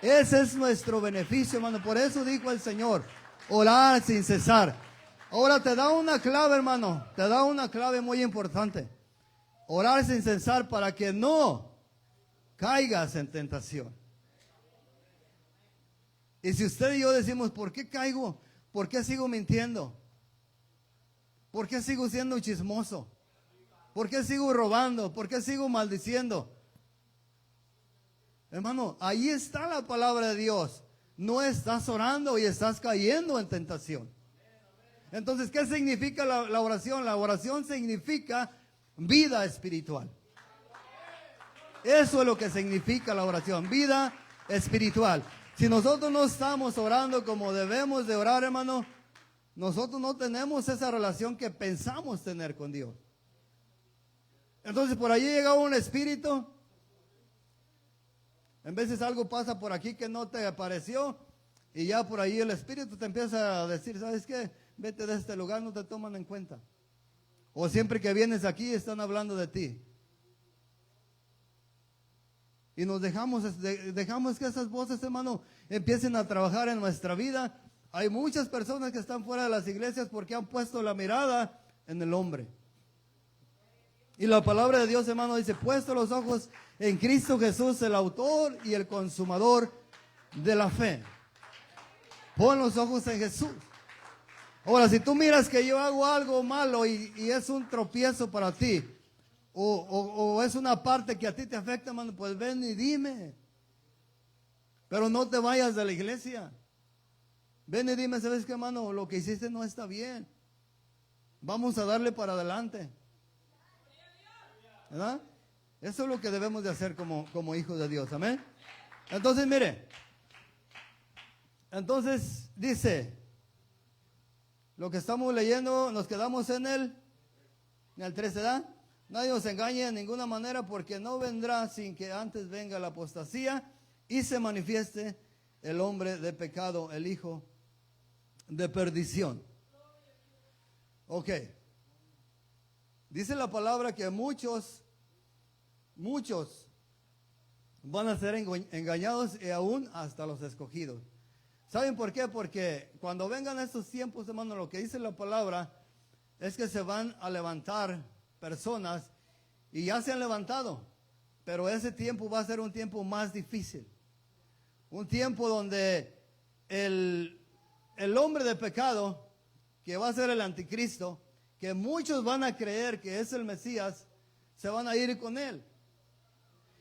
Ese es nuestro beneficio, hermano. Por eso dijo el Señor, orar sin cesar. Ahora te da una clave, hermano. Te da una clave muy importante. Orar sin cesar para que no caigas en tentación. Y si usted y yo decimos, ¿por qué caigo? ¿Por qué sigo mintiendo? ¿Por qué sigo siendo chismoso? ¿Por qué sigo robando? ¿Por qué sigo maldiciendo? Hermano, ahí está la palabra de Dios. No estás orando y estás cayendo en tentación. Entonces, ¿qué significa la oración? La oración significa vida espiritual. Eso es lo que significa la oración, vida espiritual. Si nosotros no estamos orando como debemos de orar, hermano, nosotros no tenemos esa relación que pensamos tener con Dios. Entonces por allí llega un espíritu. En veces algo pasa por aquí que no te apareció y ya por ahí el espíritu te empieza a decir, ¿sabes qué? Vete de este lugar, no te toman en cuenta. O siempre que vienes aquí están hablando de ti. Y nos dejamos que esas voces, hermano, empiecen a trabajar en nuestra vida. Hay muchas personas que están fuera de las iglesias porque han puesto la mirada en el hombre. Y la palabra de Dios, hermano, dice, puesto los ojos en Cristo Jesús, el autor y el consumador de la fe. Pon los ojos en Jesús. Ahora, si tú miras que yo hago algo malo y es un tropiezo para ti, o es una parte que a ti te afecta, hermano, pues ven y dime. Pero no te vayas de la iglesia. Ven y dime, ¿sabes qué, hermano? Lo que hiciste no está bien. Vamos a darle para adelante. ¿Verdad? Eso es lo que debemos de hacer como hijos de Dios. Amén. Entonces, mire. Entonces, dice, lo que estamos leyendo, nos quedamos en el 13, ¿verdad? Nadie os engañe de ninguna manera, porque no vendrá sin que antes venga la apostasía y se manifieste el hombre de pecado, el hijo de perdición. Ok. Dice la palabra que muchos van a ser engañados y aún hasta los escogidos. ¿Saben por qué? Porque cuando vengan estos tiempos, hermano, lo que dice la palabra es que se van a levantar personas y ya se han levantado, pero ese tiempo va a ser un tiempo más difícil. Un tiempo donde el hombre de pecado, que va a ser el anticristo, que muchos van a creer que es el Mesías, se van a ir con él.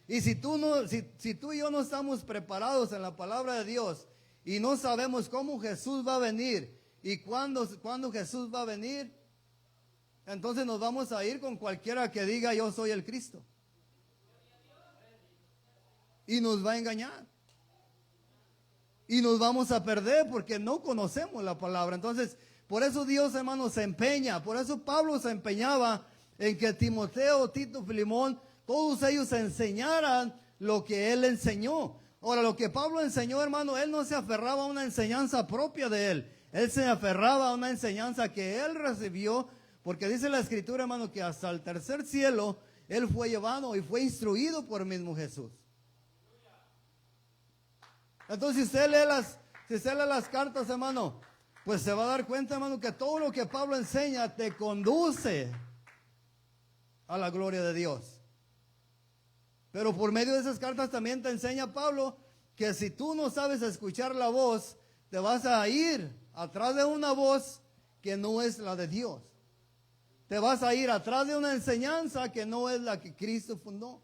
Y si tú y yo no estamos preparados en la palabra de Dios y no sabemos cómo Jesús va a venir y cuándo Jesús va a venir, entonces nos vamos a ir con cualquiera que diga yo soy el Cristo. Y nos va a engañar. Y nos vamos a perder porque no conocemos la palabra. Entonces, por eso Dios, hermano, se empeña. Por eso Pablo se empeñaba en que Timoteo, Tito, Filemón, todos ellos enseñaran lo que él enseñó. Ahora, lo que Pablo enseñó, hermano, él no se aferraba a una enseñanza propia de él. Él se aferraba a una enseñanza que él recibió, porque dice la Escritura, hermano, que hasta el tercer cielo él fue llevado y fue instruido por el mismo Jesús. Entonces, si usted lee las cartas, hermano, pues se va a dar cuenta, hermano, que todo lo que Pablo enseña te conduce a la gloria de Dios. Pero por medio de esas cartas también te enseña Pablo que si tú no sabes escuchar la voz, te vas a ir atrás de una voz que no es la de Dios. Te vas a ir atrás de una enseñanza que no es la que Cristo fundó.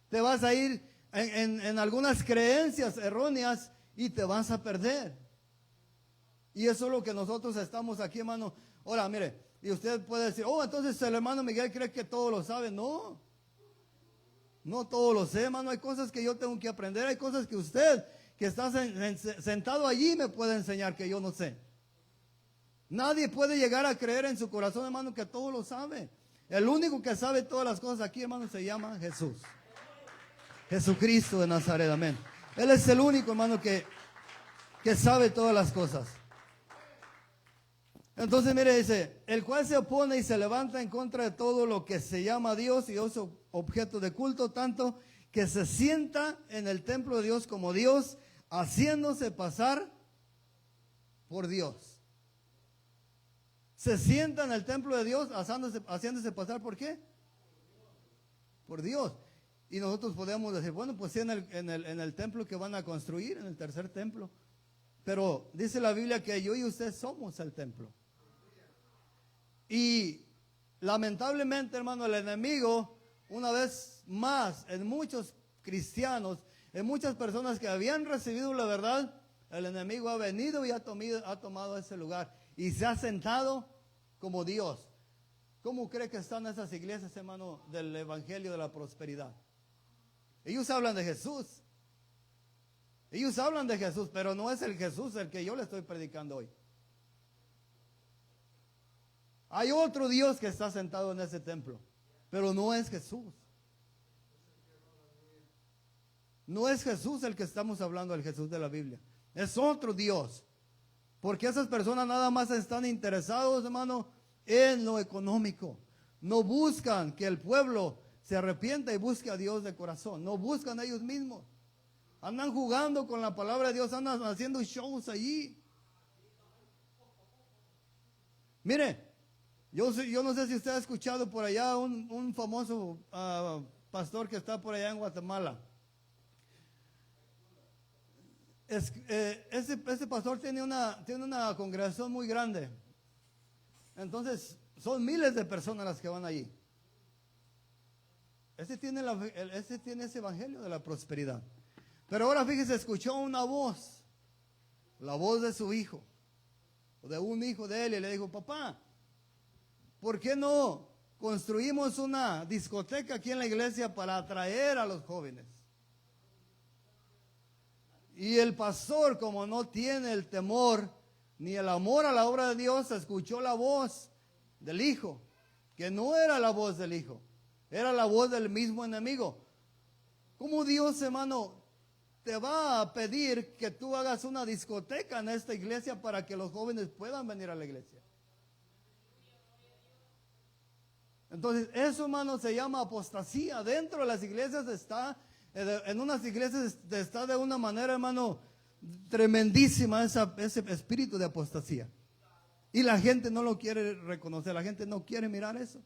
Te vas a ir en algunas creencias erróneas y te vas a perder. Y eso es lo que nosotros estamos aquí, hermano. Ahora, mire, y usted puede decir, oh, entonces el hermano Miguel cree que todo lo sabe. No, no todo lo sé, hermano. Hay cosas que yo tengo que aprender. Hay cosas que usted, que está sentado allí, me puede enseñar que yo no sé. Nadie puede llegar a creer en su corazón, hermano, que todo lo sabe. El único que sabe todas las cosas aquí, hermano, se llama Jesús. Jesucristo de Nazaret, amén. Él es el único, hermano, que sabe todas las cosas. Entonces, mire, dice, el cual se opone y se levanta en contra de todo lo que se llama Dios y es objeto de culto, tanto que se sienta en el templo de Dios como Dios, haciéndose pasar por Dios. Se sienta en el templo de Dios, haciéndose pasar ¿por qué? Por Dios. Y nosotros podemos decir, bueno, pues sí, en el templo que van a construir, en el tercer templo. Pero dice la Biblia que yo y usted somos el templo. Y lamentablemente, hermano, el enemigo, una vez más, en muchos cristianos, en muchas personas que habían recibido la verdad, el enemigo ha venido y ha tomado ese lugar y se ha sentado como Dios. ¿Cómo cree que están esas iglesias, hermano, del evangelio de la prosperidad? Ellos hablan de Jesús. Ellos hablan de Jesús, pero no es el Jesús el que yo le estoy predicando hoy. Hay otro Dios que está sentado en ese templo, pero no es Jesús. No es Jesús el que estamos hablando, el Jesús de la Biblia. Es otro Dios. Porque esas personas nada más están interesados, hermano, en lo económico. No buscan que el pueblo se arrepienta y busque a Dios de corazón. No buscan ellos mismos. Andan jugando con la palabra de Dios, andan haciendo shows allí. Mire, yo no sé si usted ha escuchado por allá un famoso pastor que está por allá en Guatemala. Ese pastor tiene una congregación muy grande. Entonces, son miles de personas las que van allí. Ese tiene ese evangelio de la prosperidad. Pero ahora fíjese, escuchó una voz, la voz de su hijo, o de un hijo de él, y le dijo: papá, ¿por qué no construimos una discoteca aquí en la iglesia para atraer a los jóvenes? Y el pastor, como no tiene el temor ni el amor a la obra de Dios, escuchó la voz del hijo, que no era la voz del hijo, era la voz del mismo enemigo. ¿Cómo Dios, hermano, te va a pedir que tú hagas una discoteca en esta iglesia para que los jóvenes puedan venir a la iglesia? Entonces, eso, hermano, se llama apostasía. Dentro de las iglesias en unas iglesias está de una manera, hermano, tremendísima ese espíritu de apostasía. Y la gente no lo quiere reconocer, la gente no quiere mirar eso.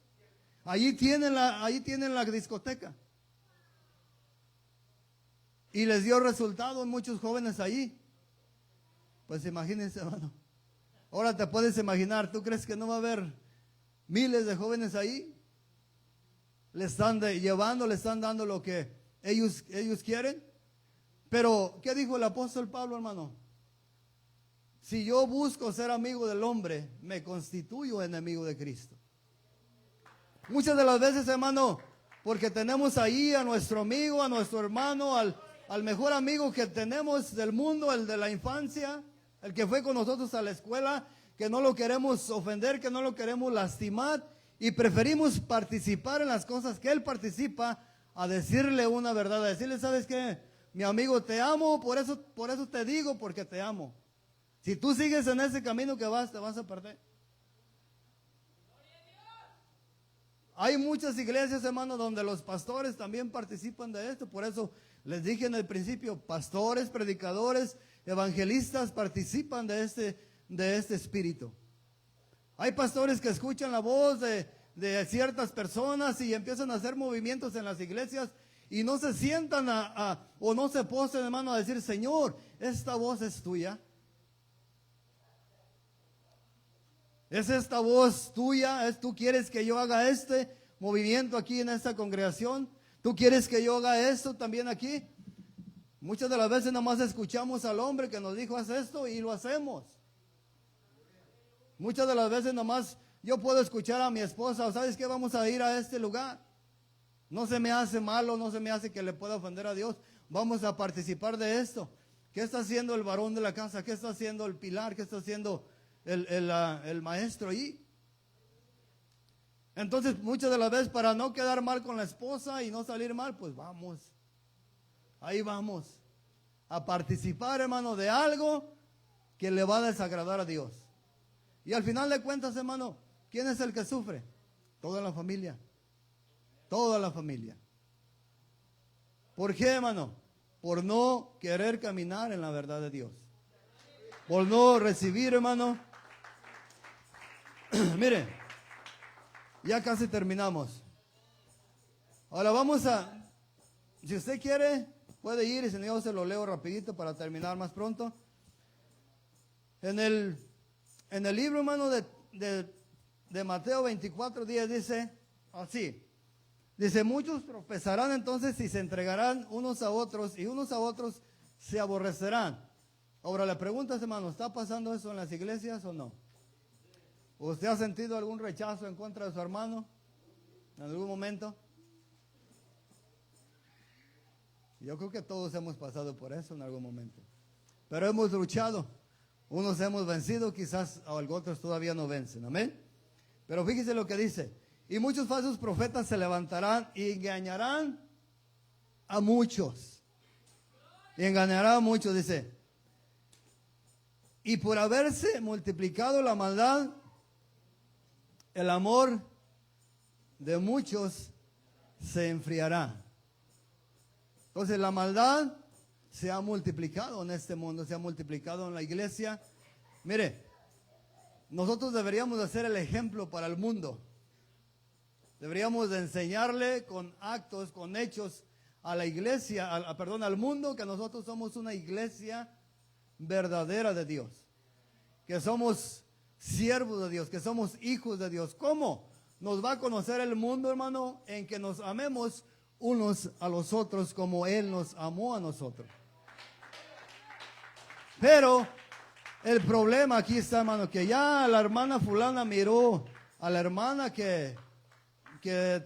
Allí tienen la discoteca. Y les dio resultado en muchos jóvenes allí. Pues imagínense, hermano. Ahora te puedes imaginar, ¿tú crees que no va a haber miles de jóvenes ahí? Le están dando lo que ellos quieren. Pero, ¿qué dijo el apóstol Pablo, hermano? Si yo busco ser amigo del hombre, me constituyo enemigo de Cristo. Muchas de las veces, hermano, porque tenemos ahí a nuestro amigo, a nuestro hermano, al mejor amigo que tenemos del mundo, el de la infancia, el que fue con nosotros a la escuela, que no lo queremos ofender, que no lo queremos lastimar, y preferimos participar en las cosas que él participa, a decirle una verdad, a decirle: ¿sabes qué? Mi amigo, te amo, por eso te digo, porque te amo. Si tú sigues en ese camino que vas, te vas a perder. Hay muchas iglesias, hermano, donde los pastores también participan de esto. Por eso les dije en el principio, pastores, predicadores, evangelistas participan de este espíritu. Hay pastores que escuchan la voz de ciertas personas y empiezan a hacer movimientos en las iglesias y no se sientan o no se posen, hermano, a decir: Señor, esta voz es tuya. ¿Es esta voz tuya? ¿Tú quieres que yo haga este movimiento aquí en esta congregación? ¿Tú quieres que yo haga esto también aquí? Muchas de las veces nomás escuchamos al hombre que nos dijo: haz esto, y lo hacemos. Muchas de las veces nomás yo puedo escuchar a mi esposa: ¿sabes qué? Vamos a ir a este lugar. No se me hace malo, no se me hace que le pueda ofender a Dios. Vamos a participar de esto. ¿Qué está haciendo el varón de la casa? ¿Qué está haciendo el pilar? ¿Qué está haciendo el maestro ahí? Entonces, muchas de las veces, para no quedar mal con la esposa y no salir mal, pues vamos. Ahí vamos a participar, hermano, de algo que le va a desagradar a Dios. Y al final de cuentas, hermano, ¿quién es el que sufre? Toda la familia. Toda la familia. ¿Por qué, hermano? Por no querer caminar en la verdad de Dios. Por no recibir, hermano. Mire, ya casi terminamos. Ahora vamos si usted quiere, puede ir, y si no, yo se lo leo rapidito para terminar más pronto. En el libro, hermano, de de Mateo 24:10 dice así. Dice, muchos tropezarán entonces y se entregarán unos a otros y unos a otros se aborrecerán. Ahora la pregunta es, hermano, ¿está pasando eso en las iglesias o no? ¿Usted ha sentido algún rechazo en contra de su hermano en algún momento? Yo creo que todos hemos pasado por eso en algún momento. Pero hemos luchado. Unos hemos vencido, quizás otros todavía no vencen. Amén. Pero fíjese lo que dice. Y muchos falsos profetas se levantarán y engañarán a muchos. Y engañarán a muchos, dice. Y por haberse multiplicado la maldad, el amor de muchos se enfriará. Entonces la maldad se ha multiplicado en este mundo, se ha multiplicado en la iglesia. Mire, nosotros deberíamos de ser el ejemplo para el mundo. Deberíamos de enseñarle con actos, con hechos a la iglesia, al mundo, que nosotros somos una iglesia verdadera de Dios. Que somos siervos de Dios, que somos hijos de Dios. ¿Cómo nos va a conocer el mundo, hermano? En que nos amemos unos a los otros como Él nos amó a nosotros. Pero el problema aquí está, hermano, que ya la hermana fulana miró a la hermana que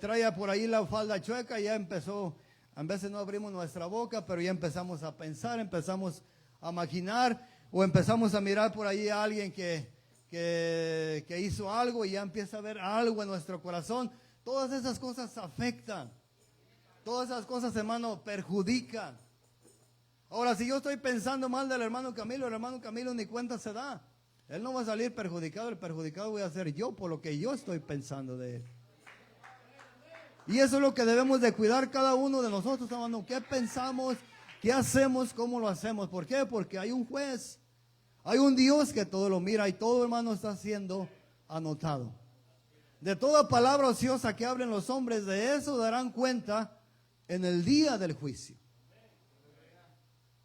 traía por ahí la falda chueca y ya empezó, a veces no abrimos nuestra boca, pero ya empezamos a pensar, empezamos a maquinar, o empezamos a mirar por ahí a alguien que hizo algo y ya empieza a ver algo en nuestro corazón. Todas esas cosas afectan. Todas esas cosas, hermano, perjudican. Ahora, si yo estoy pensando mal del hermano Camilo, el hermano Camilo ni cuenta se da. Él no va a salir perjudicado, el perjudicado voy a ser yo por lo que yo estoy pensando de él. Y eso es lo que debemos de cuidar cada uno de nosotros, hermano. ¿Qué pensamos? ¿Qué hacemos? ¿Cómo lo hacemos? ¿Por qué? Porque hay un juez. Hay un Dios que todo lo mira y todo, hermano, está siendo anotado. De toda palabra ociosa que hablen los hombres, de eso darán cuenta en el día del juicio.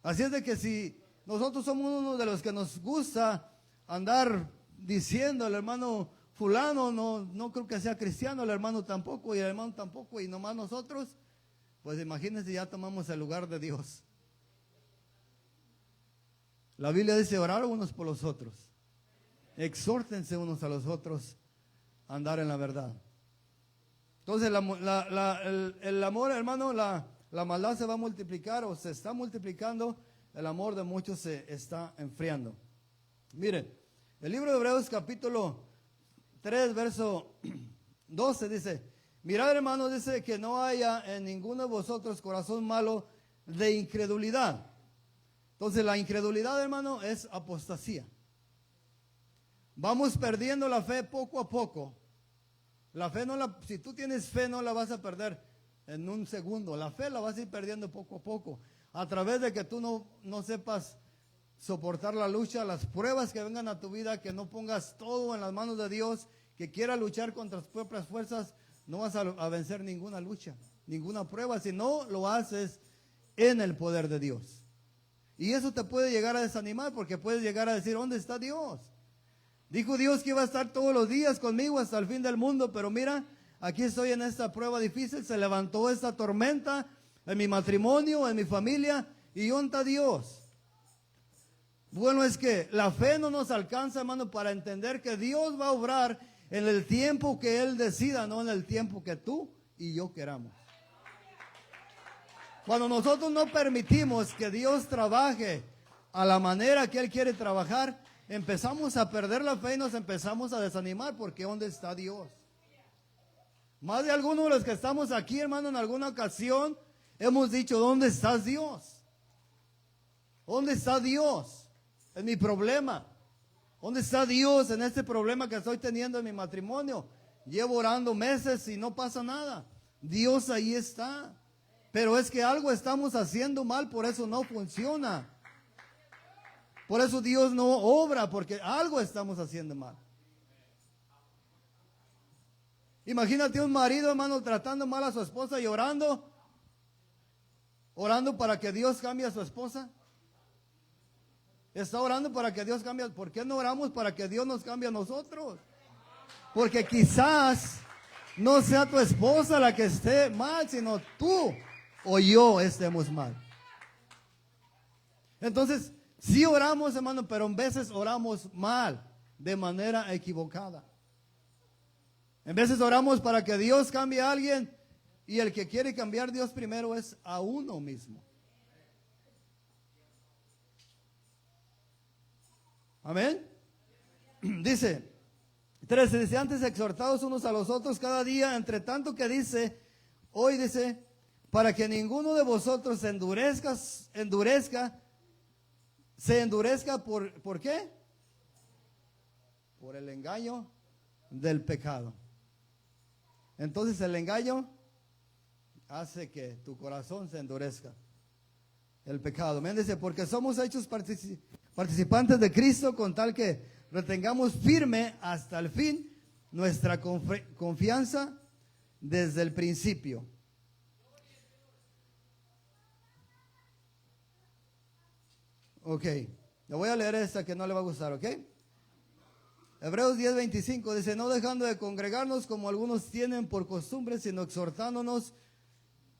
Así es de que si nosotros somos uno de los que nos gusta andar diciendo al hermano fulano, no creo que sea cristiano, el hermano tampoco y el hermano tampoco y nomás nosotros, pues imagínense, ya tomamos el lugar de Dios. La Biblia dice orar unos por los otros, exhórtense unos a los otros a andar en la verdad. Entonces el amor, hermano, la maldad se va a multiplicar o se está multiplicando, el amor de muchos se está enfriando. Miren, el libro de Hebreos capítulo 3, verso 12 dice, mirad, hermanos, dice que no haya en ninguno de vosotros corazón malo de incredulidad. Entonces la incredulidad, hermano, es apostasía. Vamos perdiendo la fe poco a poco. La fe si tú tienes fe no la vas a perder en un segundo. La fe la vas a ir perdiendo poco a poco. A través de que tú no sepas soportar la lucha, las pruebas que vengan a tu vida, que no pongas todo en las manos de Dios, que quiera luchar contra tus propias fuerzas, no vas a vencer ninguna lucha, ninguna prueba, si no lo haces en el poder de Dios. Y eso te puede llegar a desanimar, porque puedes llegar a decir, ¿dónde está Dios? Dijo Dios que iba a estar todos los días conmigo hasta el fin del mundo, pero mira, aquí estoy en esta prueba difícil, se levantó esta tormenta en mi matrimonio, en mi familia, y ¿dónde está Dios? Bueno, es que la fe no nos alcanza, hermano, para entender que Dios va a obrar en el tiempo que Él decida, no en el tiempo que tú y yo queramos. Cuando nosotros no permitimos que Dios trabaje a la manera que Él quiere trabajar, empezamos a perder la fe y nos empezamos a desanimar, porque ¿dónde está Dios? Más de algunos de los que estamos aquí, hermano, en alguna ocasión hemos dicho, ¿dónde está Dios? ¿Dónde está Dios en mi problema? ¿Dónde está Dios en este problema que estoy teniendo en mi matrimonio? Llevo orando meses y no pasa nada. Dios ahí está. Pero es que algo estamos haciendo mal, por eso no funciona. Por eso Dios no obra, porque algo estamos haciendo mal. Imagínate un marido, hermano, tratando mal a su esposa y orando para que Dios cambie a su esposa. Está orando para que Dios cambie. ¿Por qué no oramos para que Dios nos cambie a nosotros? Porque quizás no sea tu esposa la que esté mal, sino tú o yo estemos mal. Entonces, sí oramos, hermano, pero en veces oramos mal, de manera equivocada. En veces oramos para que Dios cambie a alguien, y el que quiere cambiar Dios primero es a uno mismo. Amén. Dice 13, dice, antes exhortados unos a los otros cada día, entre tanto que dice, hoy dice, para que ninguno de vosotros se endurezca, ¿por qué? Por el engaño del pecado. Entonces el engaño hace que tu corazón se endurezca. El pecado. Amén. Dice, porque somos hechos participantes de Cristo, con tal que retengamos firme hasta el fin nuestra confianza desde el principio. Ok, le voy a leer esta que no le va a gustar, ok. Hebreos 10:25 dice, no dejando de congregarnos como algunos tienen por costumbre, sino exhortándonos,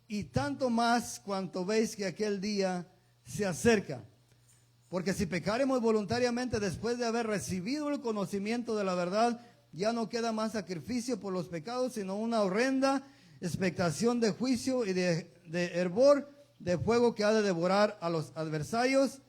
y tanto más cuanto veis que aquel día se acerca. Porque si pecaremos voluntariamente después de haber recibido el conocimiento de la verdad, ya no queda más sacrificio por los pecados, sino una horrenda expectación de juicio y de hervor de fuego que ha de devorar a los adversarios.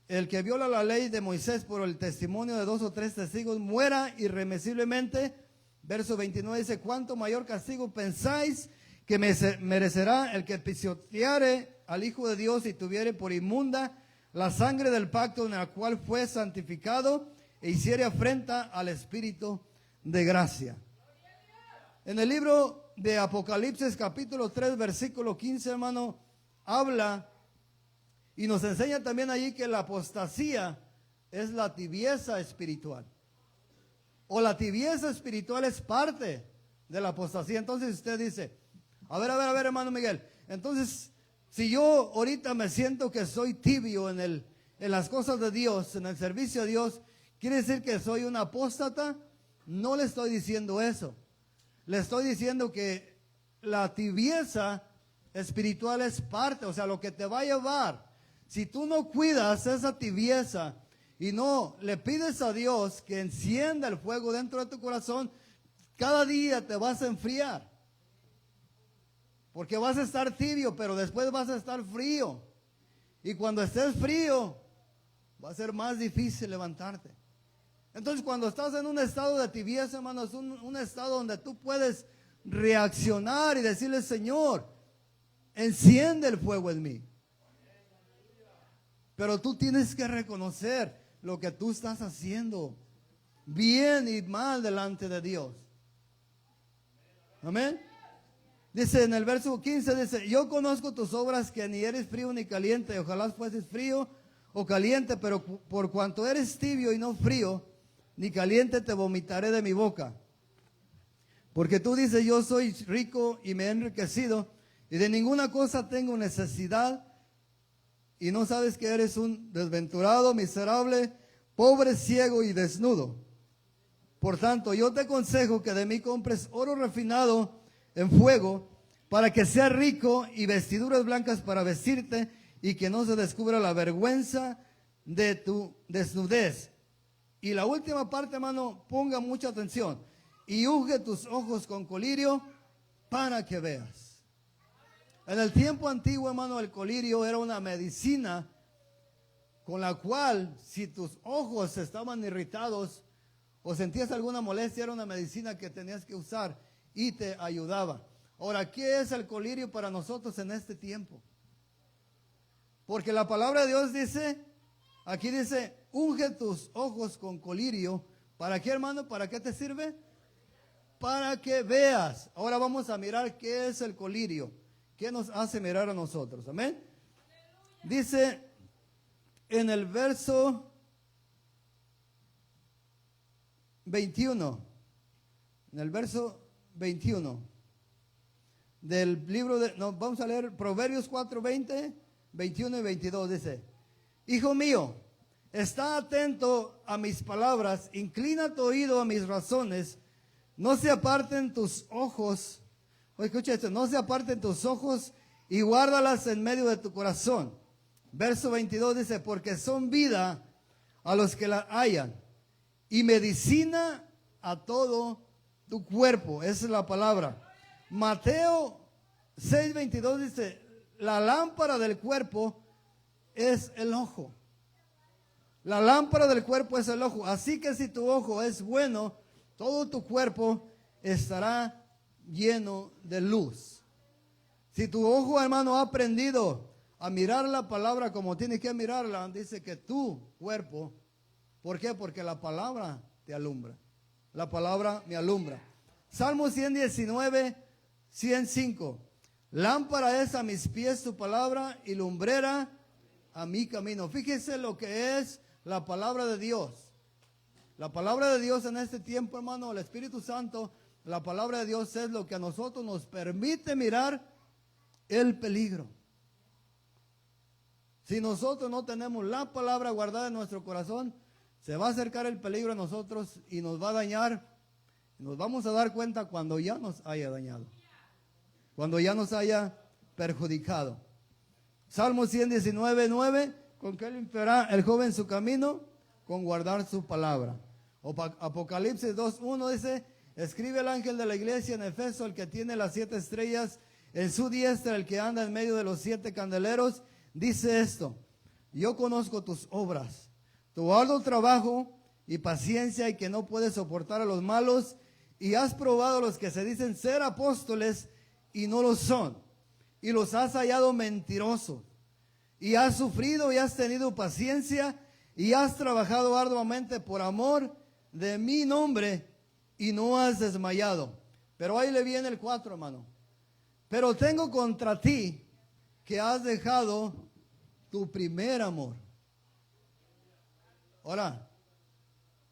El que viola la ley de Moisés por el testimonio de 2 o 3 testigos muera irremisiblemente. Verso 29 dice, ¿cuánto mayor castigo pensáis que merecerá el que pisoteare al Hijo de Dios y tuviere por inmunda la sangre del pacto en el cual fue santificado e hiciere afrenta al Espíritu de gracia? En el libro de Apocalipsis capítulo 3 versículo 15, hermano, habla y nos enseña también allí que la apostasía es la tibieza espiritual. O la tibieza espiritual es parte de la apostasía. Entonces usted dice, a ver, hermano Miguel, entonces si yo ahorita me siento que soy tibio en las cosas de Dios, en el servicio a Dios, ¿quiere decir que soy un apóstata? No le estoy diciendo eso. Le estoy diciendo que la tibieza espiritual es parte, o sea, lo que te va a llevar. Si tú no cuidas esa tibieza y no le pides a Dios que encienda el fuego dentro de tu corazón, cada día te vas a enfriar. Porque vas a estar tibio, pero después vas a estar frío. Y cuando estés frío, va a ser más difícil levantarte. Entonces, cuando estás en un estado de tibieza, hermano, es un estado donde tú puedes reaccionar y decirle, Señor, enciende el fuego en mí. Pero tú tienes que reconocer lo que tú estás haciendo, bien y mal delante de Dios. Amén. Dice en el verso 15, dice, yo conozco tus obras, que ni eres frío ni caliente, ojalá fueses frío o caliente, pero por cuanto eres tibio y no frío ni caliente, te vomitaré de mi boca. Porque tú dices, yo soy rico y me he enriquecido, y de ninguna cosa tengo necesidad, y no sabes que eres un desventurado, miserable, pobre, ciego y desnudo. Por tanto, yo te aconsejo que de mí compres oro refinado en fuego, para que sea rico, y vestiduras blancas para vestirte, y que no se descubra la vergüenza de tu desnudez. Y la última parte, hermano, ponga mucha atención. Y unge tus ojos con colirio para que veas. En el tiempo antiguo, hermano, el colirio era una medicina con la cual, si tus ojos estaban irritados o sentías alguna molestia, era una medicina que tenías que usar y te ayudaba. Ahora, ¿qué es el colirio para nosotros en este tiempo? Porque la palabra de Dios dice, aquí dice, unge tus ojos con colirio. ¿Para qué, hermano? ¿Para qué te sirve? Para que veas. Ahora vamos a mirar qué es el colirio. ¿Qué nos hace mirar a nosotros? Amén. Dice en el verso 21. En el verso 21 del libro de, no, vamos a leer Proverbios 4:20, 21 y 22. Dice, hijo mío, está atento a mis palabras, inclina tu oído a mis razones, no se aparten tus ojos, oye, escucha esto, no se aparten tus ojos y guárdalas en medio de tu corazón. Verso 22 dice, porque son vida a los que la hallan y medicina a todo tu cuerpo. Esa es la palabra. Mateo 6:22 dice, la lámpara del cuerpo es el ojo. La lámpara del cuerpo es el ojo. Así que si tu ojo es bueno, todo tu cuerpo estará lleno de luz. Si tu ojo, hermano, ha aprendido a mirar la palabra como tiene que mirarla, dice que tu cuerpo, ¿por qué? Porque la palabra te alumbra. La palabra me alumbra. Salmo 119, 105. Lámpara es a mis pies tu palabra y lumbrera a mi camino. Fíjese lo que es la palabra de Dios. La palabra de Dios en este tiempo, hermano, el Espíritu Santo, la palabra de Dios es lo que a nosotros nos permite mirar el peligro. Si nosotros no tenemos la palabra guardada en nuestro corazón, se va a acercar el peligro a nosotros y nos va a dañar. Nos vamos a dar cuenta cuando ya nos haya dañado, cuando ya nos haya perjudicado. Salmo 119, 9, ¿con qué limpiará el joven su camino? Con guardar su palabra. Apocalipsis 2:1 dice, escribe el ángel de la iglesia en Efeso, el que tiene las 7 estrellas en su diestra, el que anda en medio de los 7 candeleros, dice esto: yo conozco tus obras, tu arduo trabajo y paciencia, y que no puedes soportar a los malos, y has probado a los que se dicen ser apóstoles y no lo son, y los has hallado mentirosos, y has sufrido y has tenido paciencia, y has trabajado arduamente por amor de mi nombre, y no has desmayado. Pero ahí le viene el 4, hermano. Pero tengo contra ti que has dejado tu primer amor. Ahora,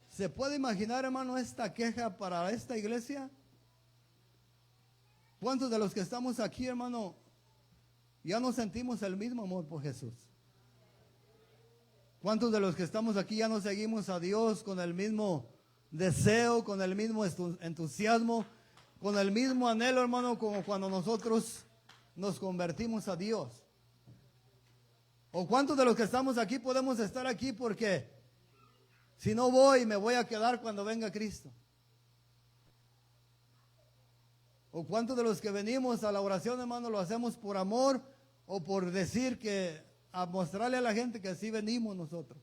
¿se puede imaginar, hermano, esta queja para esta iglesia? ¿Cuántos de los que estamos aquí, hermano, ya no sentimos el mismo amor por Jesús? ¿Cuántos de los que estamos aquí ya no seguimos a Dios con el mismo deseo, con el mismo entusiasmo, con el mismo anhelo, hermano, como cuando nosotros nos convertimos a Dios? ¿O cuántos de los que estamos aquí podemos estar aquí porque si no voy, me voy a quedar cuando venga Cristo? ¿O cuántos de los que venimos a la oración, hermano, lo hacemos por amor o por decir que, a mostrarle a la gente que sí venimos nosotros?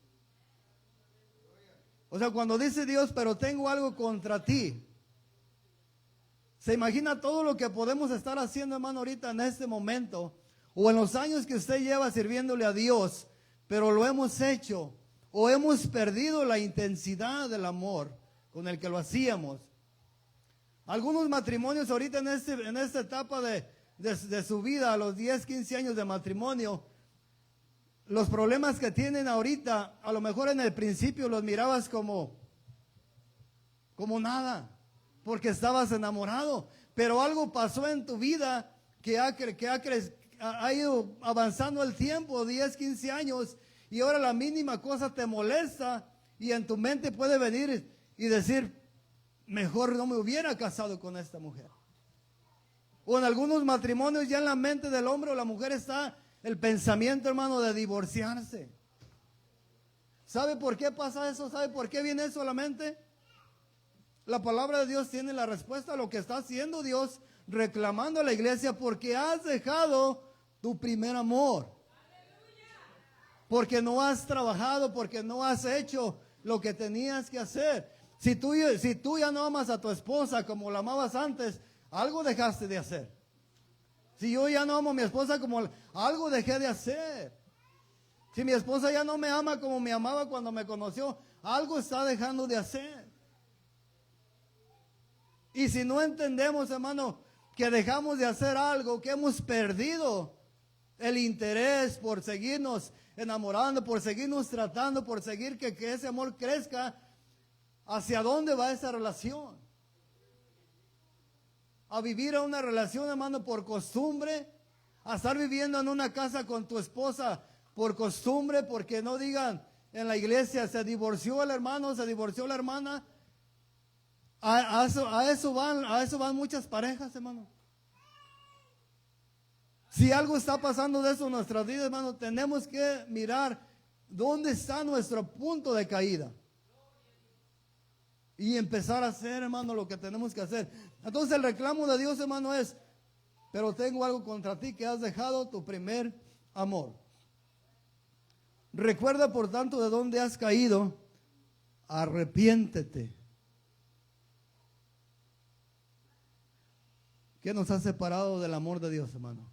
O sea, cuando dice Dios, pero tengo algo contra ti, ¿se imagina todo lo que podemos estar haciendo, hermano, ahorita en este momento? O en los años que usted lleva sirviéndole a Dios, pero lo hemos hecho, o hemos perdido la intensidad del amor con el que lo hacíamos. Algunos matrimonios ahorita en esta etapa de su vida, a los 10, 15 años de matrimonio, los problemas que tienen ahorita, a lo mejor en el principio los mirabas como nada, porque estabas enamorado, pero algo pasó en tu vida que ha ido avanzando el tiempo, 10, 15 años, y ahora la mínima cosa te molesta, y en tu mente puede venir y decir, mejor no me hubiera casado con esta mujer. O en algunos matrimonios ya en la mente del hombre o la mujer está el pensamiento, hermano, de divorciarse. ¿Sabe por qué pasa eso? ¿Sabe por qué viene eso a la mente? La palabra de Dios tiene la respuesta a lo que está haciendo Dios, reclamando a la iglesia, porque has dejado tu primer amor. Porque no has trabajado, porque no has hecho lo que tenías que hacer. Si tú ya no amas a tu esposa como la amabas antes, algo dejaste de hacer. Si yo ya no amo a mi esposa como algo dejé de hacer. Si mi esposa ya no me ama como me amaba cuando me conoció, algo está dejando de hacer. Y si no entendemos, hermano, que dejamos de hacer algo, que hemos perdido el interés por seguirnos enamorando, por seguirnos tratando, por seguir que ese amor crezca, ¿hacia dónde va esa relación? A vivir a una relación, hermano, por costumbre, a estar viviendo en una casa con tu esposa por costumbre, porque no digan en la iglesia, se divorció el hermano, se divorció la hermana. A eso van muchas parejas, hermano. Si algo está pasando de eso en nuestras vidas, hermano, tenemos que mirar dónde está nuestro punto de caída. Y empezar a hacer, hermano, lo que tenemos que hacer. Entonces el reclamo de Dios, hermano, es: pero tengo algo contra ti, que has dejado tu primer amor. Recuerda, por tanto, de dónde has caído, arrepiéntete. ¿Qué nos ha separado del amor de Dios, hermano?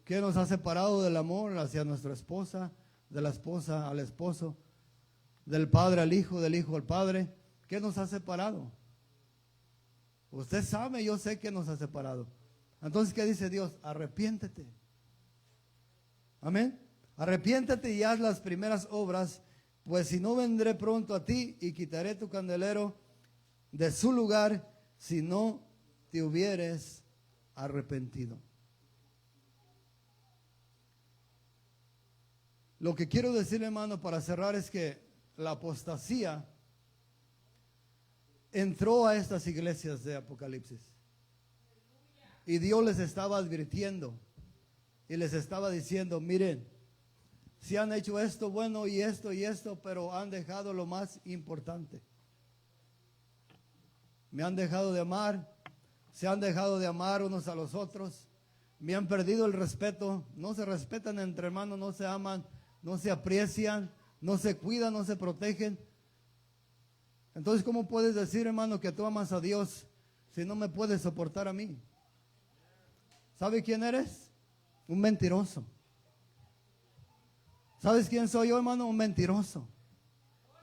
¿Qué nos ha separado del amor hacia nuestra esposa, de la esposa al esposo, del padre al hijo, del hijo al padre? ¿Qué nos ha separado? Usted sabe, yo sé que nos ha separado. Entonces, ¿qué dice Dios? Arrepiéntete. Amén. Arrepiéntete y haz las primeras obras, pues si no, vendré pronto a ti y quitaré tu candelero de su lugar si no te hubieres arrepentido. Lo que quiero decir, hermano, para cerrar, es que la apostasía entró a estas iglesias de Apocalipsis. Y Dios les estaba advirtiendo y les estaba diciendo: miren, si han hecho esto bueno y esto, pero han dejado lo más importante. Me han dejado de amar, se han dejado de amar unos a los otros, me han perdido el respeto, no se respetan entre hermanos, no se aman, no se aprecian, no se cuidan, no se protegen. Entonces, ¿cómo puedes decir, hermano, que tú amas a Dios si no me puedes soportar a mí? ¿Sabe quién eres? Un mentiroso. ¿Sabes quién soy yo, hermano? Un mentiroso.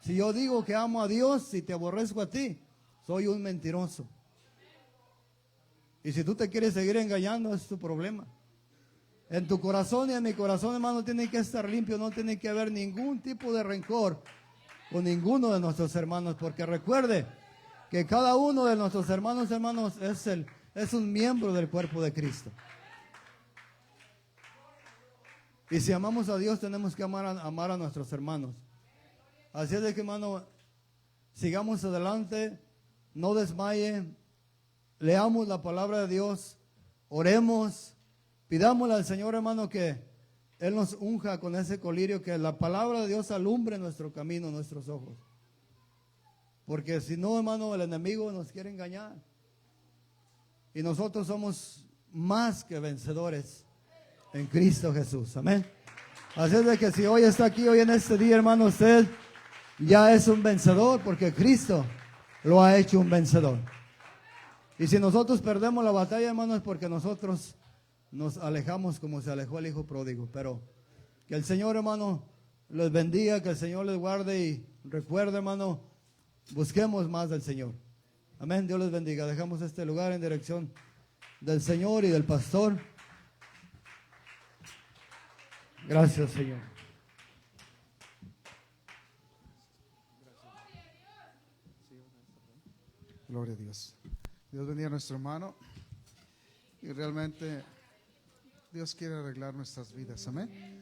Si yo digo que amo a Dios y te aborrezco a ti, soy un mentiroso. Y si tú te quieres seguir engañando, es tu problema. En tu corazón y en mi corazón, hermano, tiene que estar limpio, no tiene que haber ningún tipo de rencor con ninguno de nuestros hermanos, porque recuerde que cada uno de nuestros hermanos es un miembro del cuerpo de Cristo. Y si amamos a Dios, tenemos que amar a nuestros hermanos. Así es de que, hermano, sigamos adelante, no desmaye, leamos la palabra de Dios, oremos, pidámosle al Señor, hermano, que Él nos unja con ese colirio, que la palabra de Dios alumbre nuestro camino, nuestros ojos. Porque si no, hermano, el enemigo nos quiere engañar. Y nosotros somos más que vencedores en Cristo Jesús. Amén. Así es de que si hoy está aquí, hoy en este día, hermano, usted ya es un vencedor, porque Cristo lo ha hecho un vencedor. Y si nosotros perdemos la batalla, hermano, es porque nosotros nos alejamos como se alejó el hijo pródigo. Pero que el Señor, hermano, les bendiga, que el Señor les guarde, y recuerde, hermano, busquemos más del Señor. Amén. Dios les bendiga. Dejamos este lugar en dirección del Señor y del pastor. Gracias, Señor. Gloria a Dios. Dios bendiga a nuestro hermano. Y realmente Dios quiere arreglar nuestras vidas. Amén.